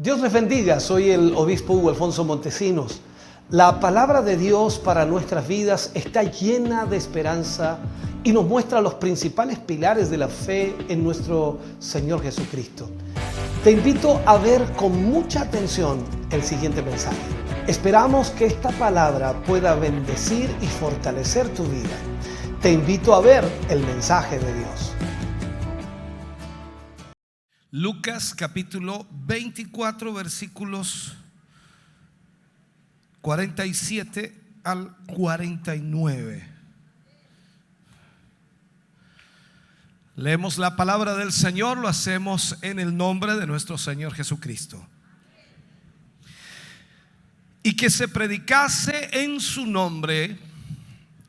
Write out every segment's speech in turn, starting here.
Dios les bendiga, soy el obispo Hugo Alfonso Montesinos. La palabra de Dios para nuestras vidas está llena de esperanza y nos muestra los principales pilares de la fe en nuestro Señor Jesucristo. Te invito a ver con mucha atención el siguiente mensaje. Esperamos que esta palabra pueda bendecir y fortalecer tu vida. Te invito a ver el mensaje de Dios. Lucas capítulo 24 versículos 47 al 49. Leemos la palabra del Señor, lo hacemos en el nombre de nuestro Señor Jesucristo. Y que se predicase en su nombre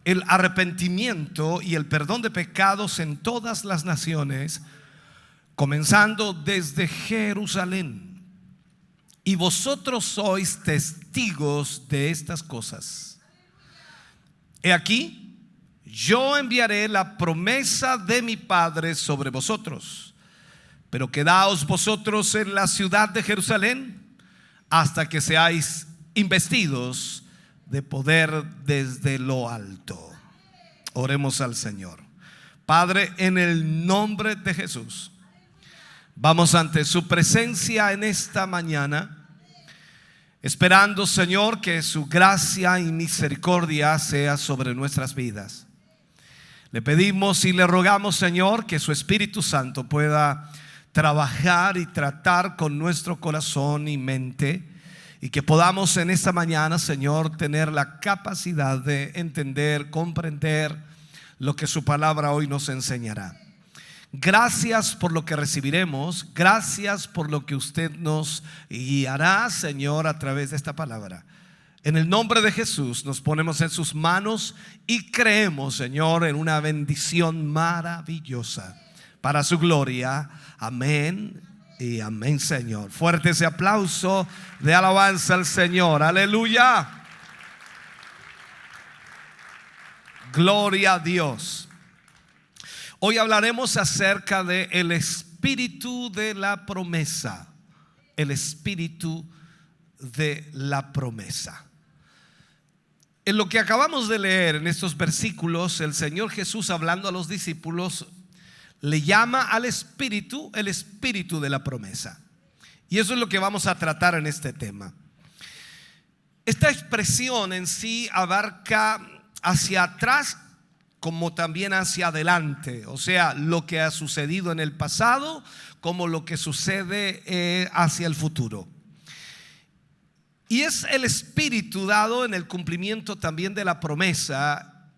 el arrepentimiento y el perdón de pecados en todas las naciones, comenzando desde Jerusalén. Y vosotros sois testigos de estas cosas. He aquí, yo enviaré la promesa de mi Padre sobre vosotros, pero quedaos vosotros en la ciudad de Jerusalén hasta que seáis investidos de poder desde lo alto. Oremos al Señor. Padre, en el nombre de Jesús, vamos ante su presencia en esta mañana, esperando, Señor, que su gracia y misericordia sea sobre nuestras vidas. Le pedimos y le rogamos, Señor, que su Espíritu Santo pueda trabajar y tratar con nuestro corazón y mente, y que podamos en esta mañana, Señor, tener la capacidad de entender, comprender lo que su palabra hoy nos enseñará. Gracias por lo que recibiremos, gracias por lo que usted nos guiará, Señor, a través de esta palabra. En el nombre de Jesús nos ponemos en sus manos y creemos, Señor, en una bendición maravillosa para su gloria. Amén y amén, Señor. Fuerte ese aplauso de alabanza al Señor. Aleluya. Gloria a Dios. Hoy hablaremos acerca de el espíritu de la promesa. El espíritu de la promesa. En lo que acabamos de leer en estos versículos, el Señor Jesús, hablando a los discípulos, le llama al espíritu el espíritu de la promesa. Y eso es lo que vamos a tratar en este tema. Esta expresión en sí abarca hacia atrás como también hacia adelante, o sea, lo que ha sucedido en el pasado como lo que sucede hacia el futuro. Y es el espíritu dado en el cumplimiento también de la promesa,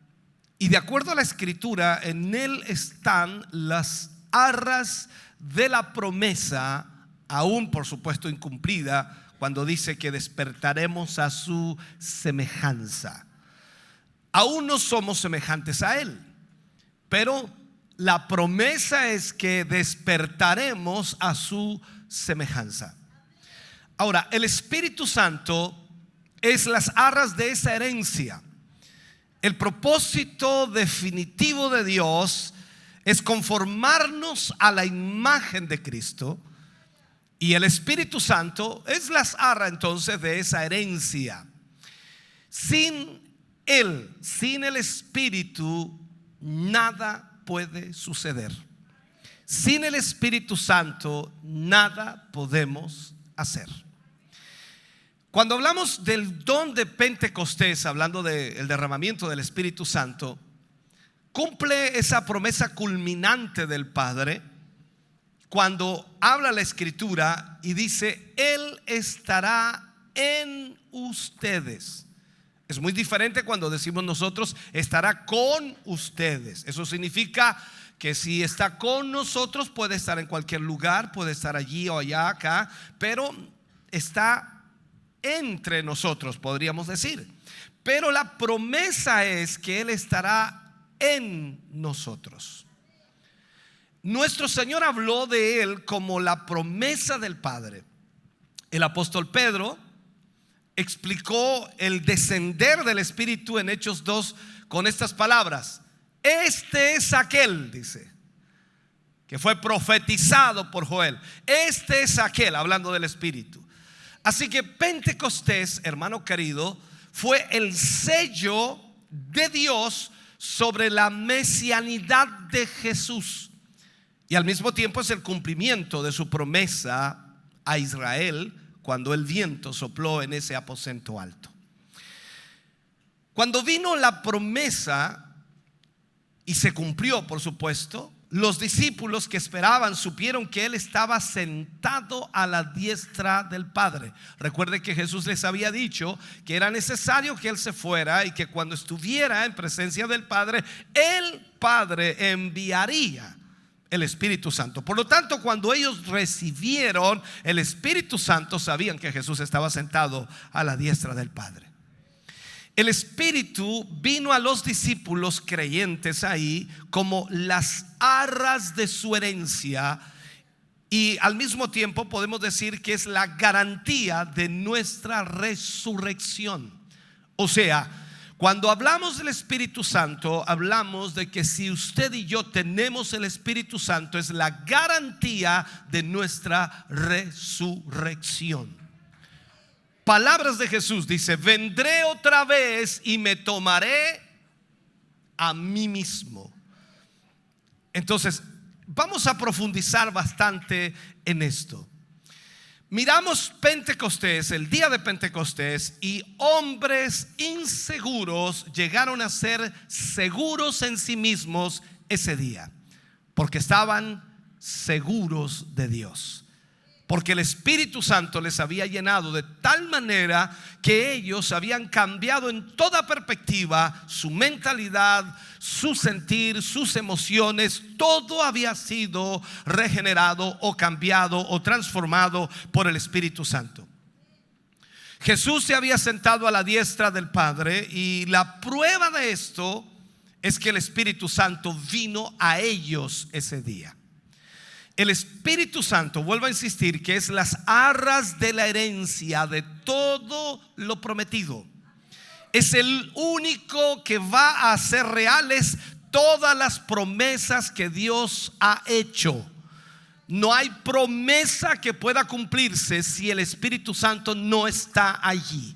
y de acuerdo a la escritura, en él están las arras de la promesa, aún por supuesto incumplida, cuando dice que despertaremos a su semejanza. Aún no somos semejantes a él, pero la promesa es que despertaremos a su semejanza. Ahora, el Espíritu Santo es las arras de esa herencia. El propósito definitivo de Dios es conformarnos a la imagen de Cristo, y el Espíritu Santo es las arras entonces de esa herencia. Sin el Espíritu, nada puede suceder. Sin el Espíritu Santo, nada podemos hacer. Cuando hablamos del don de Pentecostés, hablando del derramamiento del Espíritu Santo, cumple esa promesa culminante del Padre cuando habla la Escritura y dice: Él estará en ustedes. Es muy diferente cuando decimos nosotros estará con ustedes. Eso significa que si está con nosotros, puede estar en cualquier lugar, puede estar allí o allá, acá, pero está entre nosotros, podríamos decir. Pero la promesa es que Él estará en nosotros. Nuestro Señor habló de Él como la promesa del Padre. El apóstol Pedro explicó el descender del Espíritu en Hechos 2 con estas palabras: este es aquel, dice, que fue profetizado por Joel. Este es aquel, hablando del Espíritu. Así que Pentecostés, hermano querido, fue el sello de Dios sobre la mesianidad de Jesús. Y al mismo tiempo es el cumplimiento de su promesa a Israel cuando el viento sopló en ese aposento alto. Cuando vino la promesa y se cumplió, por supuesto, los discípulos que esperaban supieron que Él estaba sentado a la diestra del Padre. Recuerde que Jesús les había dicho que era necesario que Él se fuera y que cuando estuviera en presencia del Padre, el Padre enviaría el Espíritu Santo. Por lo tanto, cuando ellos recibieron el Espíritu Santo, sabían que Jesús estaba sentado a la diestra del Padre. El Espíritu vino a los discípulos creyentes ahí como las arras de su herencia, y al mismo tiempo podemos decir que es la garantía de nuestra resurrección. O sea, cuando hablamos del Espíritu Santo, hablamos de que si usted y yo tenemos el Espíritu Santo, es la garantía de nuestra resurrección. Palabras de Jesús, dice: vendré otra vez y me tomaré a mí mismo. Entonces, vamos a profundizar bastante en esto. Miramos Pentecostés, el día de Pentecostés, y hombres inseguros llegaron a ser seguros en sí mismos ese día, porque estaban seguros de Dios. Porque el Espíritu Santo les había llenado de tal manera que ellos habían cambiado en toda perspectiva su mentalidad, su sentir, sus emociones. Todo había sido regenerado o cambiado o transformado por el Espíritu Santo. Jesús se había sentado a la diestra del Padre, y la prueba de esto es que el Espíritu Santo vino a ellos ese día. El Espíritu Santo, vuelvo a insistir, que es las arras de la herencia de todo lo prometido. Es el único que va a hacer reales todas las promesas que Dios ha hecho. No hay promesa que pueda cumplirse si el Espíritu Santo no está allí.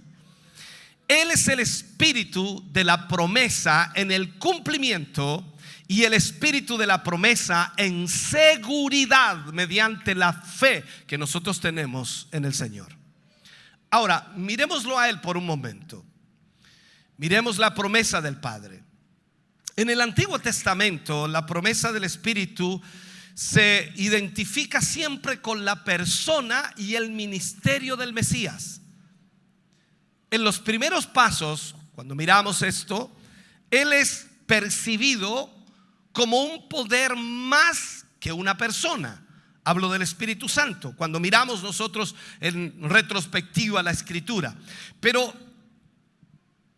Él es el espíritu de la promesa en el cumplimiento, y el espíritu de la promesa en seguridad mediante la fe que nosotros tenemos en el Señor. Ahora, miremoslo a Él por un momento. Miremos la promesa del Padre. En el Antiguo Testamento, la promesa del Espíritu se identifica siempre con la persona y el ministerio del Mesías. En los primeros pasos, cuando miramos esto, Él es percibido como un poder más que una persona. Hablo del Espíritu Santo cuando miramos nosotros en retrospectiva la Escritura. Pero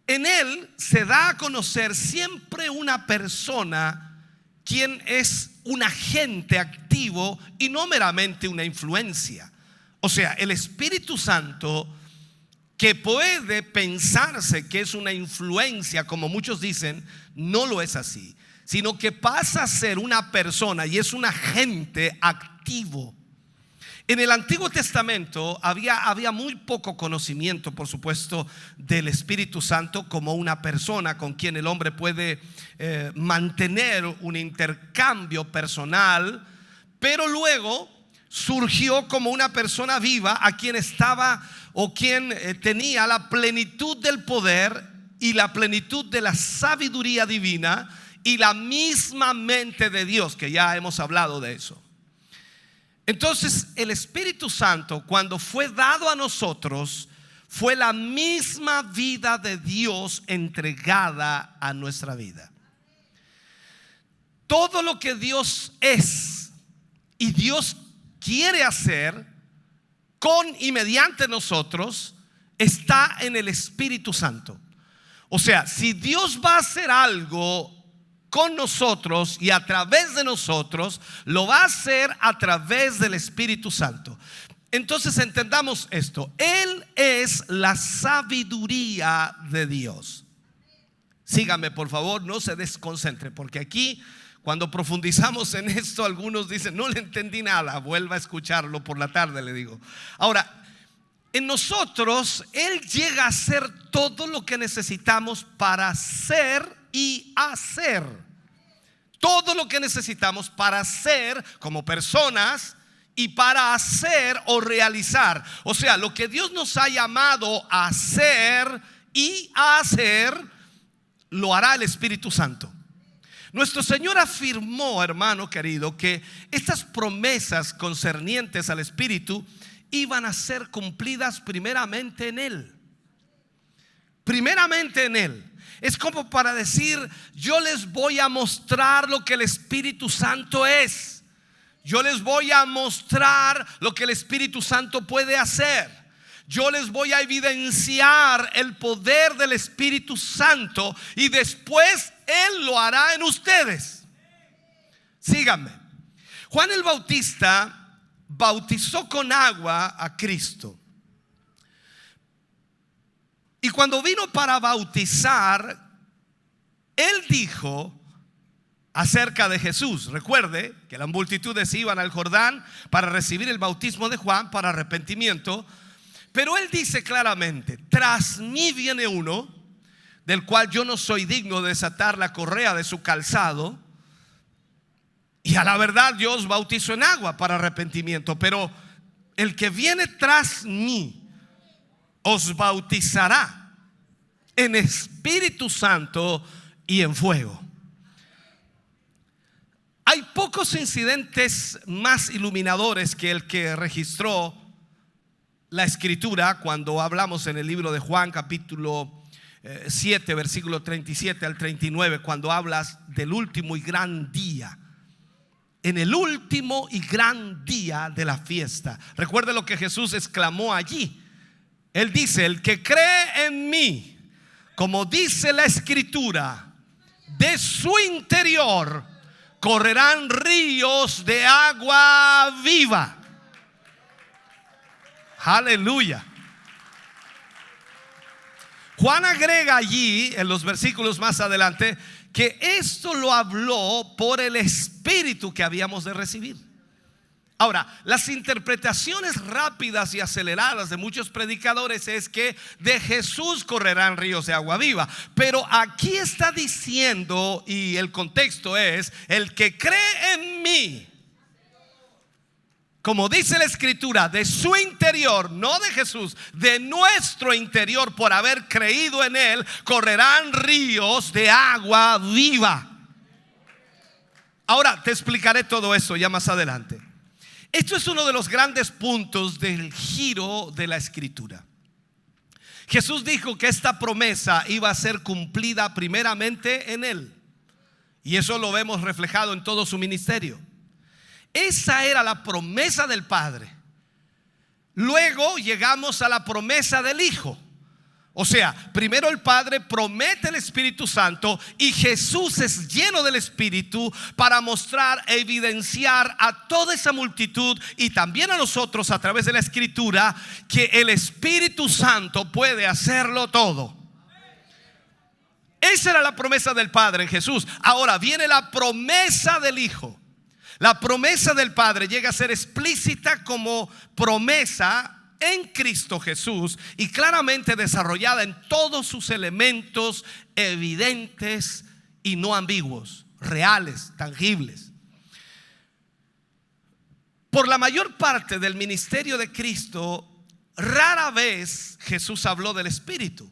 en Él se da a conocer siempre una persona quien es un agente activo y no meramente una influencia. O sea, el Espíritu Santo, que puede pensarse que es una influencia, como muchos dicen, no lo es así, sino que pasa a ser una persona y es un agente activo. En el Antiguo Testamento había muy poco conocimiento, por supuesto, del Espíritu Santo como una persona con quien el hombre puede mantener un intercambio personal, pero luego surgió como una persona viva a quien estaba o quien tenía la plenitud del poder y la plenitud de la sabiduría divina y la misma mente de Dios, que ya hemos hablado de eso. Entonces, el Espíritu Santo, cuando fue dado a nosotros, fue la misma vida de Dios entregada a nuestra vida. Todo lo que Dios es y Dios quiere hacer con y mediante nosotros está en el Espíritu Santo. O sea, si Dios va a hacer algo con nosotros y a través de nosotros, lo va a hacer a través del Espíritu Santo. Entonces entendamos esto: Él es la sabiduría de Dios. Sígame por favor, no se desconcentre, porque aquí Cuando profundizamos en esto, algunos dicen, no le entendí nada, vuelva a escucharlo por la tarde, le digo. Ahora, en nosotros, Él llega a hacer todo lo que necesitamos para ser y hacer. Todo lo que necesitamos para ser como personas y para hacer o realizar. O sea, lo que Dios nos ha llamado a hacer y a hacer, lo hará el Espíritu Santo. Nuestro Señor afirmó, hermano querido, que estas promesas concernientes al Espíritu iban a ser cumplidas primeramente en Él. Primeramente en Él. Es como para decir, yo les voy a mostrar lo que el Espíritu Santo es. Yo les voy a mostrar lo que el Espíritu Santo puede hacer. Yo les voy a evidenciar el poder del Espíritu Santo y después Él lo hará en ustedes. Síganme. Juan el Bautista bautizó con agua a Cristo. Y cuando vino para bautizar, Él dijo acerca de Jesús. Recuerde que las multitudes iban al Jordán para recibir el bautismo de Juan para arrepentimiento. Pero Él dice claramente: tras mí viene uno del cual yo no soy digno de desatar la correa de su calzado. Y a la verdad yo os bautizo en agua para arrepentimiento, pero el que viene tras mí os bautizará en Espíritu Santo y en fuego. Hay pocos incidentes más iluminadores que el que registró la Escritura cuando hablamos en el libro de Juan capítulo 7 versículo 37 al 39, cuando hablas del último y gran día. En el último y gran día de la fiesta. Recuerde lo que Jesús exclamó allí. Él dice: el que cree en mí, como dice la Escritura, de su interior correrán ríos de agua viva. Aleluya. Juan agrega allí en los versículos más adelante que esto lo habló por el Espíritu que habíamos de recibir. Ahora, las interpretaciones rápidas y aceleradas de muchos predicadores es que de Jesús correrán ríos de agua viva. Pero aquí está diciendo, y el contexto es: el que cree en mí, como dice la Escritura, de su interior, no de Jesús, de nuestro interior, por haber creído en Él, correrán ríos de agua viva. Ahora te explicaré todo eso ya más adelante. Esto es uno de los grandes puntos del giro de la Escritura. Jesús dijo que esta promesa iba a ser cumplida primeramente en Él, y eso lo vemos reflejado en todo su ministerio. Esa era la promesa del Padre. Luego llegamos a la promesa del Hijo. O sea, primero el Padre promete el Espíritu Santo y Jesús es lleno del Espíritu para mostrar e evidenciar a toda esa multitud y también a nosotros a través de la Escritura que el Espíritu Santo puede hacerlo todo. Esa era la promesa del Padre en Jesús. Ahora viene la promesa del Hijo. La promesa del Padre llega a ser explícita como promesa en Cristo Jesús y claramente desarrollada en todos sus elementos evidentes y no ambiguos, reales, tangibles. Por la mayor parte del ministerio de Cristo, rara vez Jesús habló del Espíritu,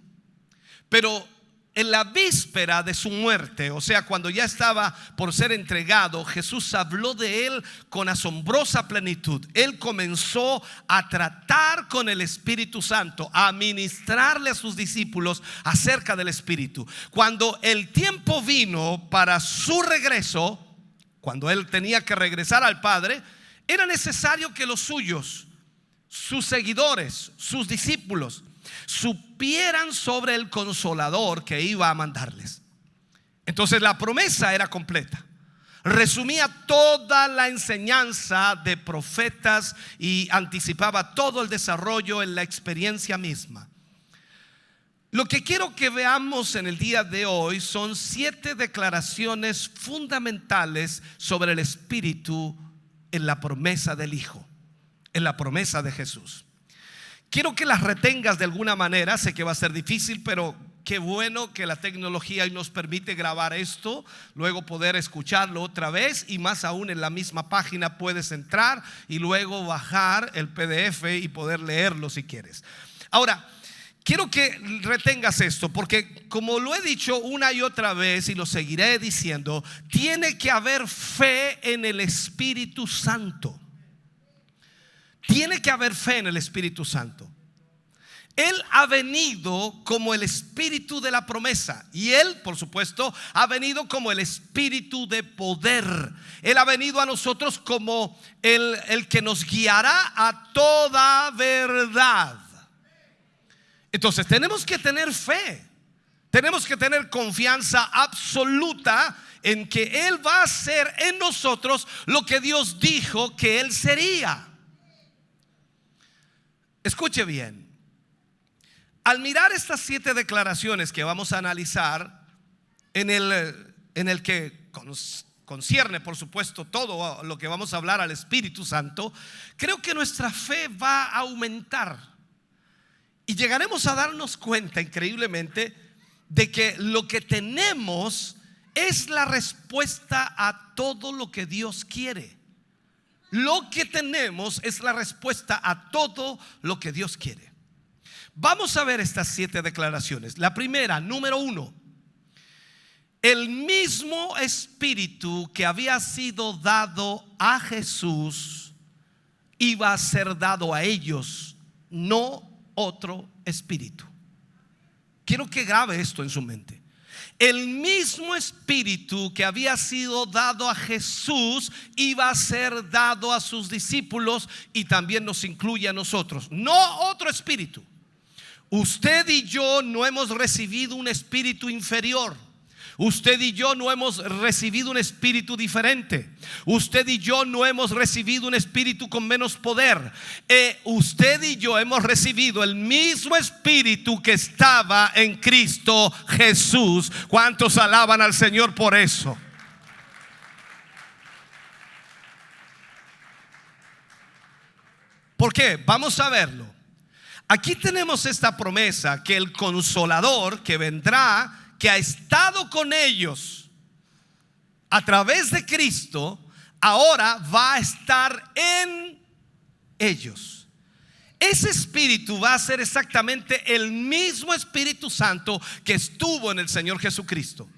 pero en la víspera de su muerte, o sea, cuando ya estaba por ser entregado, Jesús habló de Él con asombrosa plenitud. Él comenzó a tratar con el Espíritu Santo, a ministrarle a sus discípulos acerca del Espíritu. Cuando el tiempo vino para su regreso, cuando Él tenía que regresar al Padre, era necesario que los suyos, sus seguidores, sus discípulos, supieran sobre el Consolador que iba a mandarles. Entonces la promesa era completa. Resumía toda la enseñanza de profetas y anticipaba todo el desarrollo en la experiencia misma. Lo que quiero que veamos en el día de hoy son 7 declaraciones fundamentales sobre el Espíritu en la promesa del Hijo, en la promesa de Jesús. Quiero que las retengas de alguna manera. Sé que va a ser difícil, pero qué bueno que la tecnología hoy nos permite grabar esto, luego poder escucharlo otra vez, y más aún en la misma página puedes entrar y luego bajar el PDF y poder leerlo si quieres. Ahora, quiero que retengas esto, porque como lo he dicho una y otra vez y lo seguiré diciendo, tiene que haber fe en el Espíritu Santo. Tiene que haber fe en el Espíritu Santo. Él ha venido como el Espíritu de la promesa, y Él, por supuesto, ha venido como el Espíritu de poder. Él ha venido a nosotros como el que nos guiará a toda verdad. Entonces tenemos que tener fe, tenemos que tener confianza absoluta en que Él va a hacer en nosotros lo que Dios dijo que Él sería. Escuche bien. Al mirar estas 7 declaraciones que vamos a analizar, en el que concierne, por supuesto, todo lo que vamos a hablar al Espíritu Santo, creo que nuestra fe va a aumentar y llegaremos a darnos cuenta increíblemente de que lo que tenemos es la respuesta a todo lo que Dios quiere. Lo que tenemos es la respuesta a todo lo que Dios quiere. Vamos a ver estas 7 declaraciones. La primera, número 1. El mismo Espíritu que había sido dado a Jesús iba a ser dado a ellos, no otro espíritu. Quiero que grabe esto en su mente. El mismo Espíritu que había sido dado a Jesús iba a ser dado a sus discípulos, y también nos incluye a nosotros, no otro espíritu. Usted y yo no hemos recibido un espíritu inferior. Usted y yo no hemos recibido un espíritu diferente. Usted y yo no hemos recibido un espíritu con menos poder. Usted y yo hemos recibido el mismo espíritu que estaba en Cristo Jesús. ¿Cuántos alaban al Señor por eso? ¿Por qué? Vamos a verlo. Aquí tenemos esta promesa que el Consolador que vendrá, que ha estado con ellos a través de Cristo, ahora va a estar en ellos. Ese espíritu va a ser exactamente el mismo Espíritu Santo que estuvo en el Señor Jesucristo.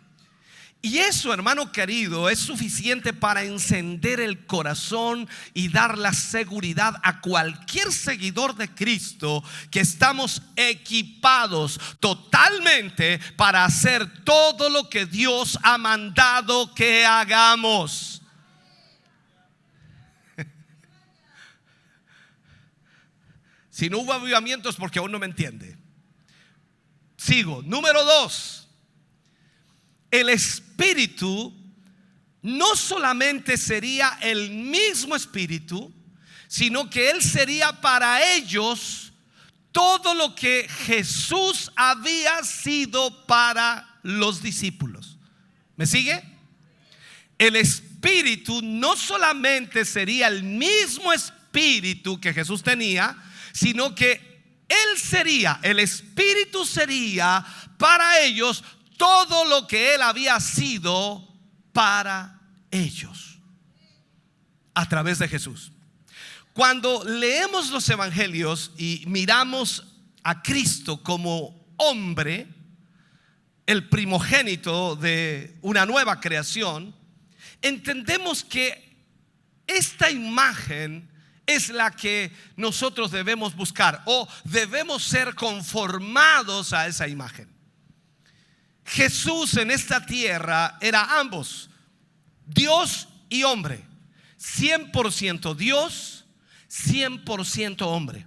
Y eso, hermano querido, es suficiente para encender el corazón y dar la seguridad a cualquier seguidor de Cristo que estamos equipados totalmente para hacer todo lo que Dios ha mandado que hagamos. Si no hubo avivamiento es porque aún no me entiende. Sigo. Número 2. El Espíritu no solamente sería el mismo Espíritu, sino que Él sería para ellos todo lo que Jesús había sido para los discípulos. ¿Me sigue? El Espíritu no solamente sería el mismo Espíritu que Jesús tenía, sino que el Espíritu sería para ellos todo lo que Él había sido para ellos a través de Jesús. Cuando leemos los evangelios y miramos a Cristo como hombre, el primogénito de una nueva creación, entendemos que esta imagen es la que nosotros debemos buscar, o debemos ser conformados a esa imagen. Jesús en esta tierra era ambos, Dios y hombre, 100% Dios, 100% hombre.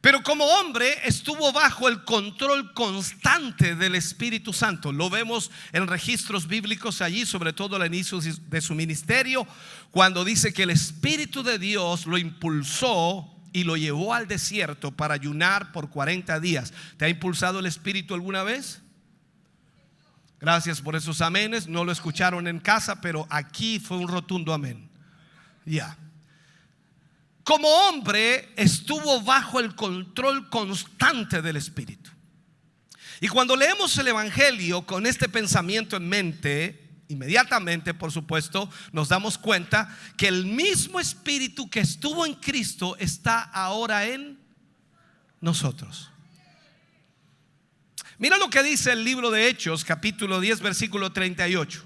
Pero como hombre estuvo bajo el control constante del Espíritu Santo. Lo vemos en registros bíblicos allí, sobre todo al inicio de su ministerio, cuando dice que el Espíritu de Dios lo impulsó y lo llevó al desierto para ayunar por 40 días. ¿Te ha impulsado el Espíritu alguna vez? Gracias por esos amenes. No lo escucharon en casa, pero aquí fue un rotundo amén. Ya. Como hombre estuvo bajo el control constante del Espíritu. Y cuando leemos el Evangelio con este pensamiento en mente, inmediatamente, por supuesto, nos damos cuenta que el mismo Espíritu que estuvo en Cristo está ahora en nosotros. Mira lo que dice el libro de Hechos, capítulo 10, versículo 38.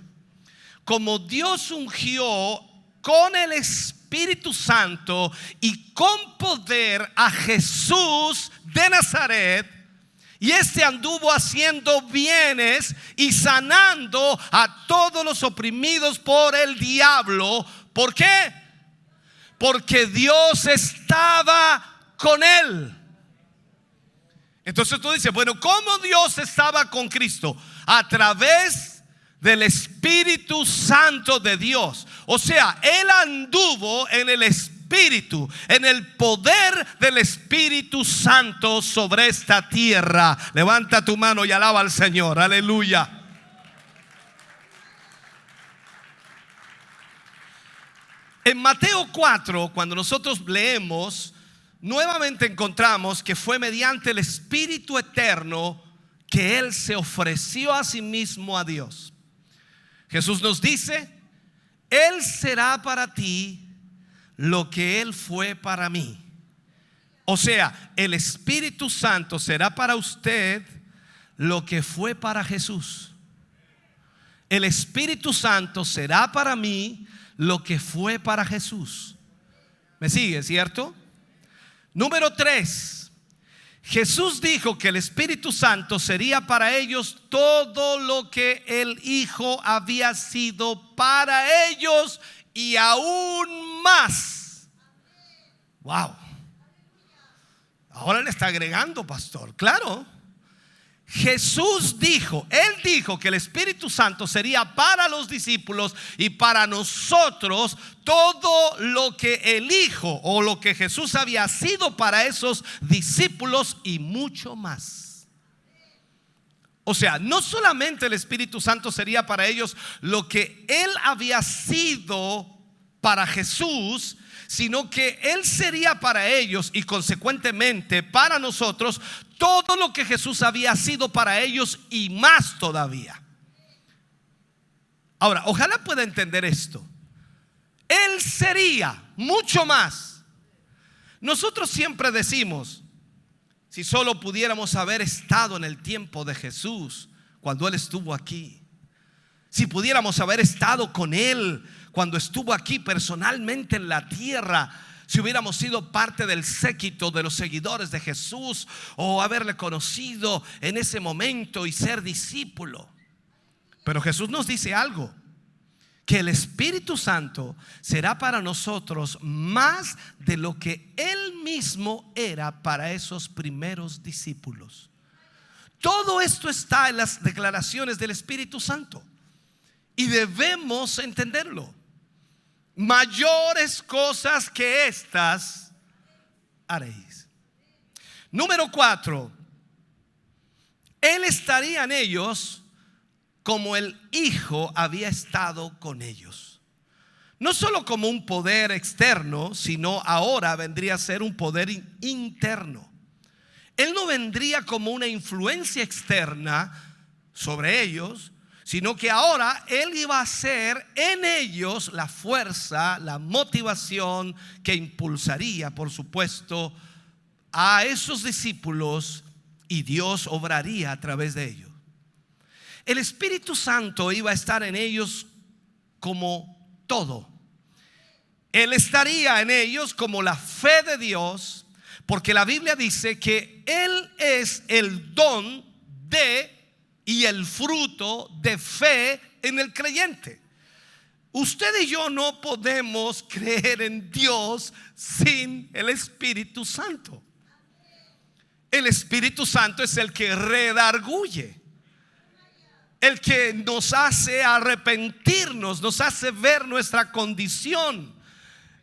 Como Dios ungió con el Espíritu Santo y con poder a Jesús de Nazaret, y este anduvo haciendo bienes y sanando a todos los oprimidos por el diablo. ¿Por qué? Porque Dios estaba con él. Entonces tú dices, bueno, ¿cómo Dios estaba con Cristo? A través del Espíritu Santo de Dios. O sea, él anduvo en el Espíritu, en el poder del Espíritu Santo sobre esta tierra. Levanta tu mano y alaba al Señor. Aleluya. En Mateo 4, cuando nosotros leemos, nuevamente encontramos que fue mediante el Espíritu eterno que Él se ofreció a sí mismo a Dios. Jesús nos dice: Él será para ti lo que Él fue para mí. O sea, el Espíritu Santo será para usted lo que fue para Jesús. El Espíritu Santo será para mí lo que fue para Jesús. ¿Me sigue, cierto? Número 3. Jesús dijo que el Espíritu Santo sería para ellos todo lo que el Hijo había sido para ellos y aún más. Wow. Ahora le está agregando, pastor. Claro. Jesús dijo, Él dijo que el Espíritu Santo sería para los discípulos y para nosotros todo lo que el Hijo o lo que Jesús había sido para esos discípulos y mucho más. O sea, no solamente el Espíritu Santo sería para ellos lo que Él había sido para Jesús, sino que Él sería para ellos y consecuentemente para nosotros todo lo que Jesús había sido para ellos y más todavía. Ahora, ojalá pueda entender esto. Él sería mucho más. Nosotros siempre decimos, si solo pudiéramos haber estado en el tiempo de Jesús cuando Él estuvo aquí, si pudiéramos haber estado con Él cuando estuvo aquí personalmente en la tierra, si hubiéramos sido parte del séquito de los seguidores de Jesús o haberle conocido en ese momento y ser discípulo. Pero Jesús nos dice algo, que el Espíritu Santo será para nosotros más de lo que Él mismo era para esos primeros discípulos. Todo esto está en las declaraciones del Espíritu Santo y debemos entenderlo. Mayores cosas que estas haréis. Número 4. Él estaría en ellos como el Hijo había estado con ellos. No solo como un poder externo, sino ahora vendría a ser un poder interno. Él no vendría como una influencia externa sobre ellos, sino que ahora Él iba a ser en ellos la fuerza, la motivación que impulsaría, por supuesto, a esos discípulos, y Dios obraría a través de ellos. El Espíritu Santo iba a estar en ellos como todo. Él estaría en ellos como la fe de Dios, porque la Biblia dice que Él es el don de y el fruto de fe en el creyente. Usted y yo no podemos creer en Dios sin el Espíritu Santo. El Espíritu Santo es el que redarguye, el que nos hace arrepentirnos, nos hace ver nuestra condición.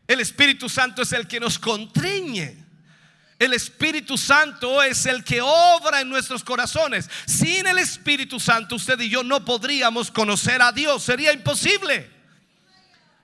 El Espíritu Santo es el que nos constriñe. El Espíritu Santo es el que obra en nuestros corazones. Sin el Espíritu Santo, usted y yo no podríamos conocer a Dios, sería imposible.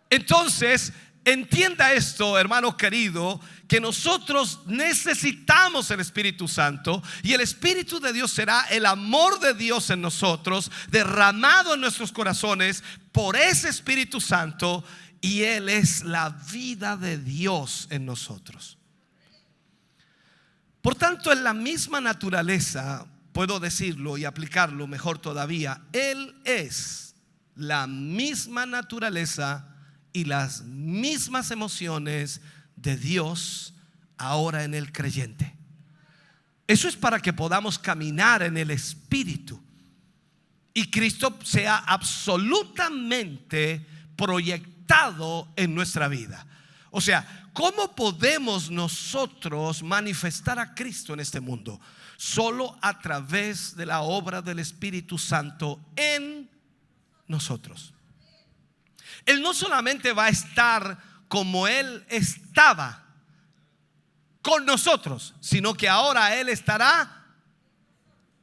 Entonces, entienda esto, hermano querido, que nosotros necesitamos el Espíritu Santo, y el Espíritu de Dios será el amor de Dios en nosotros, derramado en nuestros corazones por ese Espíritu Santo, y Él es la vida de Dios en nosotros. Por tanto, en la misma naturaleza, puedo decirlo y aplicarlo mejor todavía, Él es la misma naturaleza y las mismas emociones de Dios ahora en el creyente. Eso es para que podamos caminar en el Espíritu y Cristo sea absolutamente proyectado en nuestra vida. O sea, ¿cómo podemos nosotros manifestar a Cristo en este mundo? Solo a través de la obra del Espíritu Santo en nosotros. Él no solamente va a estar como Él estaba con nosotros, sino que ahora Él estará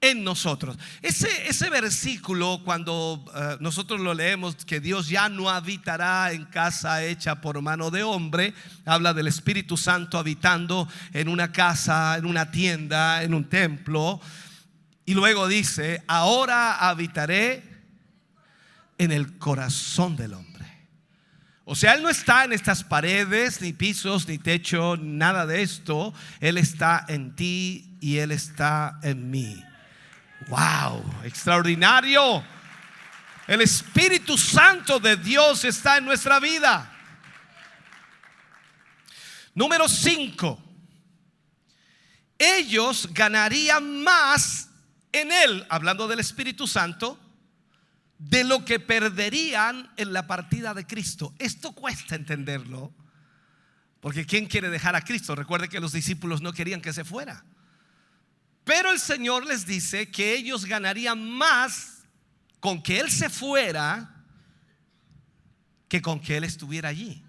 en nosotros. Ese versículo, cuando nosotros lo leemos, que Dios ya no habitará en casa hecha por mano de hombre, habla del Espíritu Santo habitando en una casa, en una tienda, en un templo. Y luego dice: ahora habitaré en el corazón del hombre. O sea, Él no está en estas paredes, ni pisos, ni techo, nada de esto. Él está en ti y Él está en mí. ¡Wow! Extraordinario. El Espíritu Santo de Dios está en nuestra vida. Número 5. Ellos ganarían más en Él, hablando del Espíritu Santo, de lo que perderían en la partida de Cristo. Esto cuesta entenderlo, porque ¿quién quiere dejar a Cristo? Recuerde que los discípulos no querían que se fuera, pero el Señor les dice que ellos ganarían más con que Él se fuera que con que Él estuviera allí.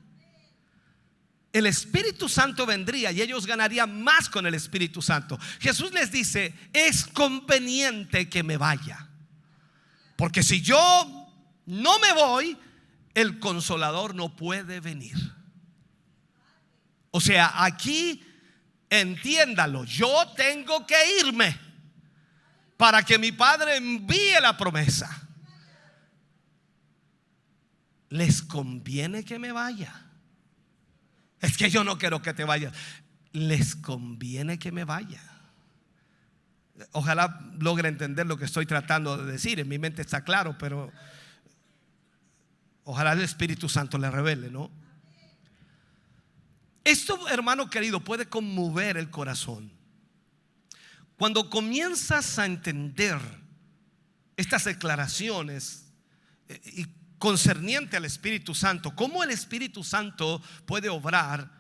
El Espíritu Santo vendría y ellos ganarían más con el Espíritu Santo. Jesús les dice: es conveniente que me vaya, porque si yo no me voy, el Consolador no puede venir. O sea, aquí entiéndalo, yo tengo que irme para que mi Padre envíe la promesa. ¿Les conviene que me vaya? Es que yo no quiero que te vayas. ¿Les conviene que me vaya? Ojalá logre entender lo que estoy tratando de decir. En mi mente está claro, pero ojalá el Espíritu Santo le revele, ¿no? Esto, hermano querido, puede conmover el corazón. Cuando comienzas a entender estas declaraciones y concerniente al Espíritu Santo, cómo el Espíritu Santo puede obrar,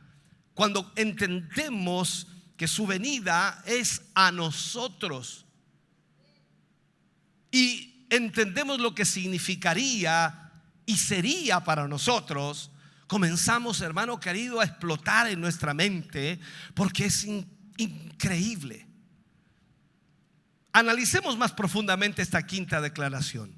cuando entendemos que su venida es a nosotros y entendemos lo que significaría y sería para nosotros, comenzamos, hermano querido, a explotar en nuestra mente, porque es increíble. Analicemos más profundamente esta quinta declaración.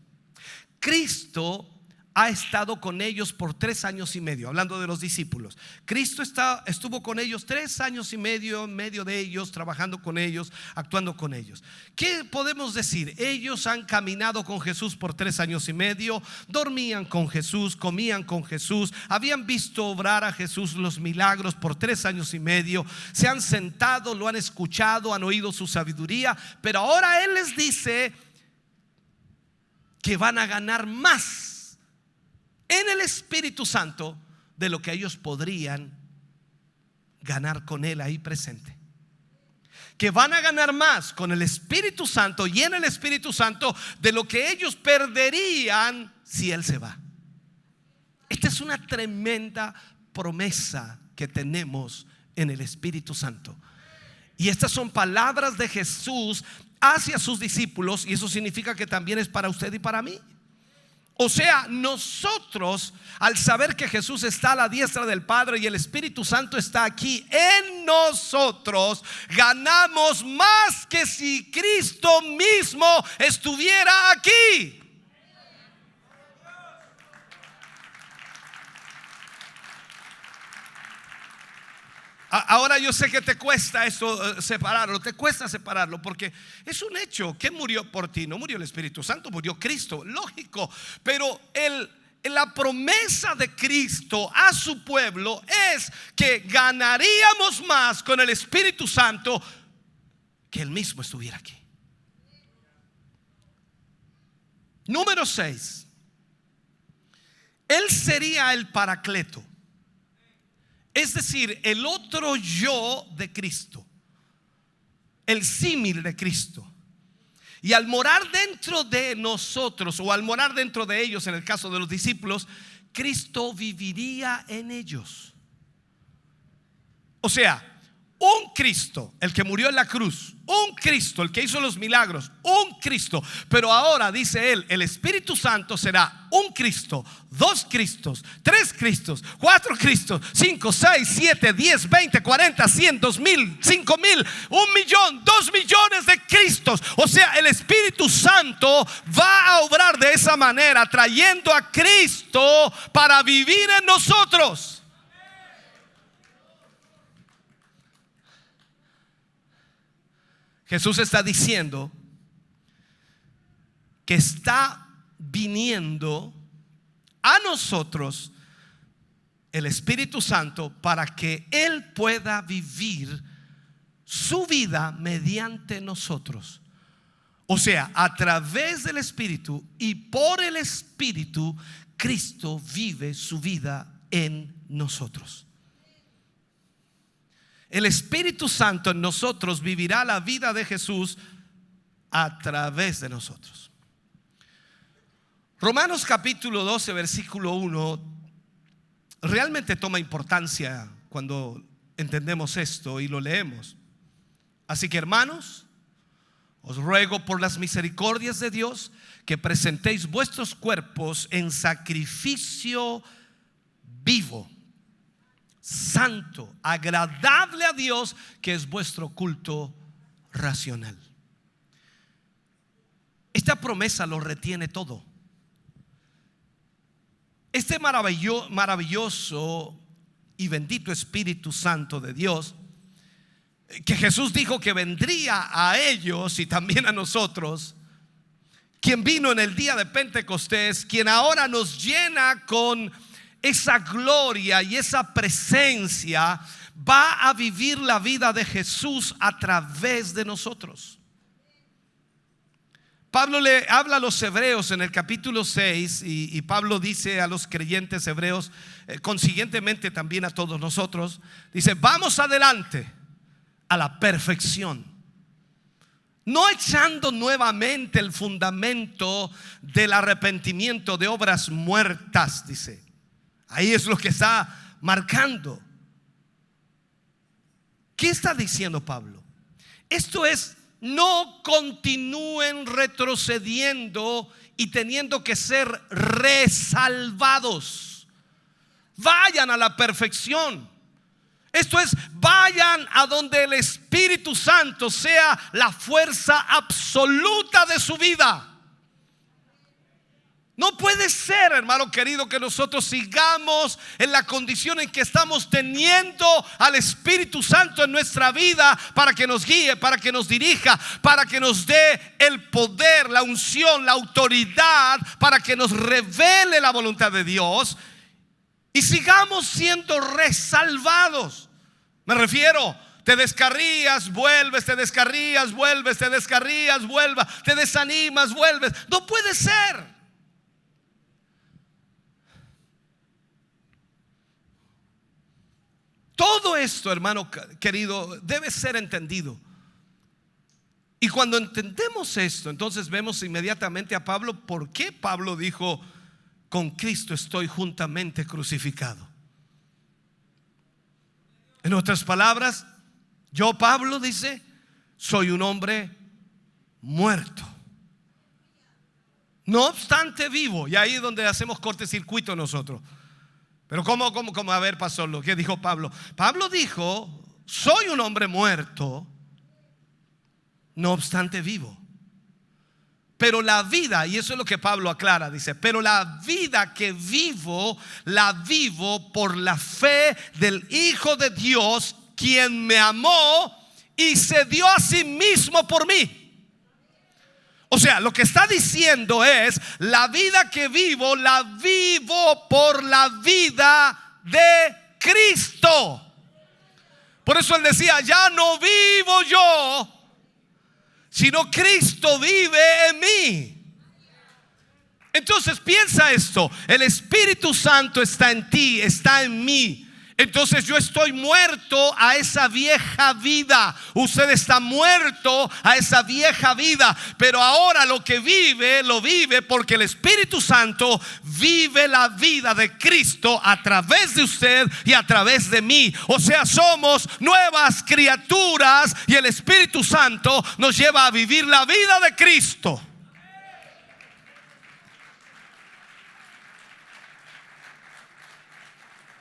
Cristo ha estado con ellos por 3 años y medio, hablando de los discípulos. Cristo estuvo con ellos 3 años y medio, en medio de ellos, trabajando con ellos, actuando con ellos. ¿Qué podemos decir? Ellos han caminado con Jesús por 3 años y medio, dormían con Jesús, comían con Jesús, habían visto obrar a Jesús los milagros por 3 años y medio, se han sentado, lo han escuchado, han oído su sabiduría, pero ahora Él les dice que van a ganar más en el Espíritu Santo de lo que ellos podrían ganar con Él ahí presente. Que van a ganar más con el Espíritu Santo y en el Espíritu Santo de lo que ellos perderían si Él se va. Esta es una tremenda promesa que tenemos en el Espíritu Santo. Y estas son palabras de Jesús hacia sus discípulos, y eso significa que también es para usted y para mí. O sea, nosotros, al saber que Jesús está a la diestra del Padre y el Espíritu Santo está aquí en nosotros, ganamos más que si Cristo mismo estuviera aquí. Ahora yo sé que te cuesta eso separarlo, te cuesta separarlo porque es un hecho. ¿Quién murió por ti? No murió el Espíritu Santo, murió Cristo, lógico. Pero la promesa de Cristo a su pueblo es que ganaríamos más con el Espíritu Santo que Él mismo estuviera aquí. Número 6. Él sería el Paracleto. Es decir, el otro yo de Cristo, el símil de Cristo. Y al morar dentro de nosotros, o al morar dentro de ellos, en el caso de los discípulos, Cristo viviría en ellos. O sea, un Cristo, el que murió en la cruz, un Cristo, el que hizo los milagros, un Cristo. Pero ahora dice él, el Espíritu Santo será un Cristo, dos Cristos, tres Cristos, cuatro Cristos, 5, 6, 7, 10, 20, 40, 100, 2000, 5000, 1.000.000, 2 millones de Cristos. O sea, el Espíritu Santo va a obrar de esa manera, trayendo a Cristo para vivir en nosotros. Jesús está diciendo que está viniendo a nosotros el Espíritu Santo para que Él pueda vivir su vida mediante nosotros. O sea, a través del Espíritu y por el Espíritu, Cristo vive su vida en nosotros. El Espíritu Santo en nosotros vivirá la vida de Jesús a través de nosotros. Romanos capítulo 12 versículo 1 realmente toma importancia cuando entendemos esto y lo leemos. Así que, hermanos, os ruego por las misericordias de Dios que presentéis vuestros cuerpos en sacrificio vivo, santo, agradable a Dios, que es vuestro culto racional. Esta promesa lo retiene todo. Este maravilloso y bendito Espíritu Santo de Dios, que Jesús dijo que vendría a ellos y también a nosotros, quien vino en el día de Pentecostés, quien ahora nos llena con esa gloria y esa presencia, va a vivir la vida de Jesús a través de nosotros. Pablo le habla a los hebreos en el capítulo 6 y Pablo dice a los creyentes hebreos, consiguientemente también a todos nosotros, dice: vamos adelante a la perfección, no echando nuevamente el fundamento del arrepentimiento de obras muertas, dice. Ahí es lo que está marcando. ¿Qué está diciendo Pablo? Esto es: no continúen retrocediendo y teniendo que ser resalvados. Vayan a la perfección. Esto es: vayan a donde el Espíritu Santo sea la fuerza absoluta de su vida. No puede ser, hermano querido, que nosotros sigamos en la condición en que estamos, teniendo al Espíritu Santo en nuestra vida para que nos guíe, para que nos dirija, para que nos dé el poder, la unción, la autoridad, para que nos revele la voluntad de Dios, y sigamos siendo resalvados. Me refiero: te descarrías, vuelves, te descarrías, vuelves, te descarrías, vuelves, te desanimas, vuelves. No puede ser. Todo esto, hermano querido, debe ser entendido. Y cuando entendemos esto, entonces vemos inmediatamente a Pablo. ¿Por qué Pablo dijo: con Cristo estoy juntamente crucificado? En otras palabras, yo, Pablo, dice, soy un hombre muerto. No obstante vivo. Y ahí es donde hacemos cortocircuito nosotros. Pero ¿cómo? A ver, pastor, lo que dijo Pablo. Pablo dijo, soy un hombre muerto, no obstante vivo. Pero la vida, y eso es lo que Pablo aclara, dice, pero la vida que vivo, la vivo por la fe del Hijo de Dios, quien me amó y se dio a sí mismo por mí. O sea, lo que está diciendo es, la vida que vivo, la vivo por la vida de Cristo. Por eso él decía, ya no vivo yo, sino Cristo vive en mí. Entonces piensa esto, el Espíritu Santo está en ti, está en mí. Entonces yo estoy muerto a esa vieja vida. Usted está muerto a esa vieja vida. Pero ahora lo que vive, lo vive porque el Espíritu Santo vive la vida de Cristo a través de usted y a través de mí. O sea, somos nuevas criaturas y el Espíritu Santo nos lleva a vivir la vida de Cristo.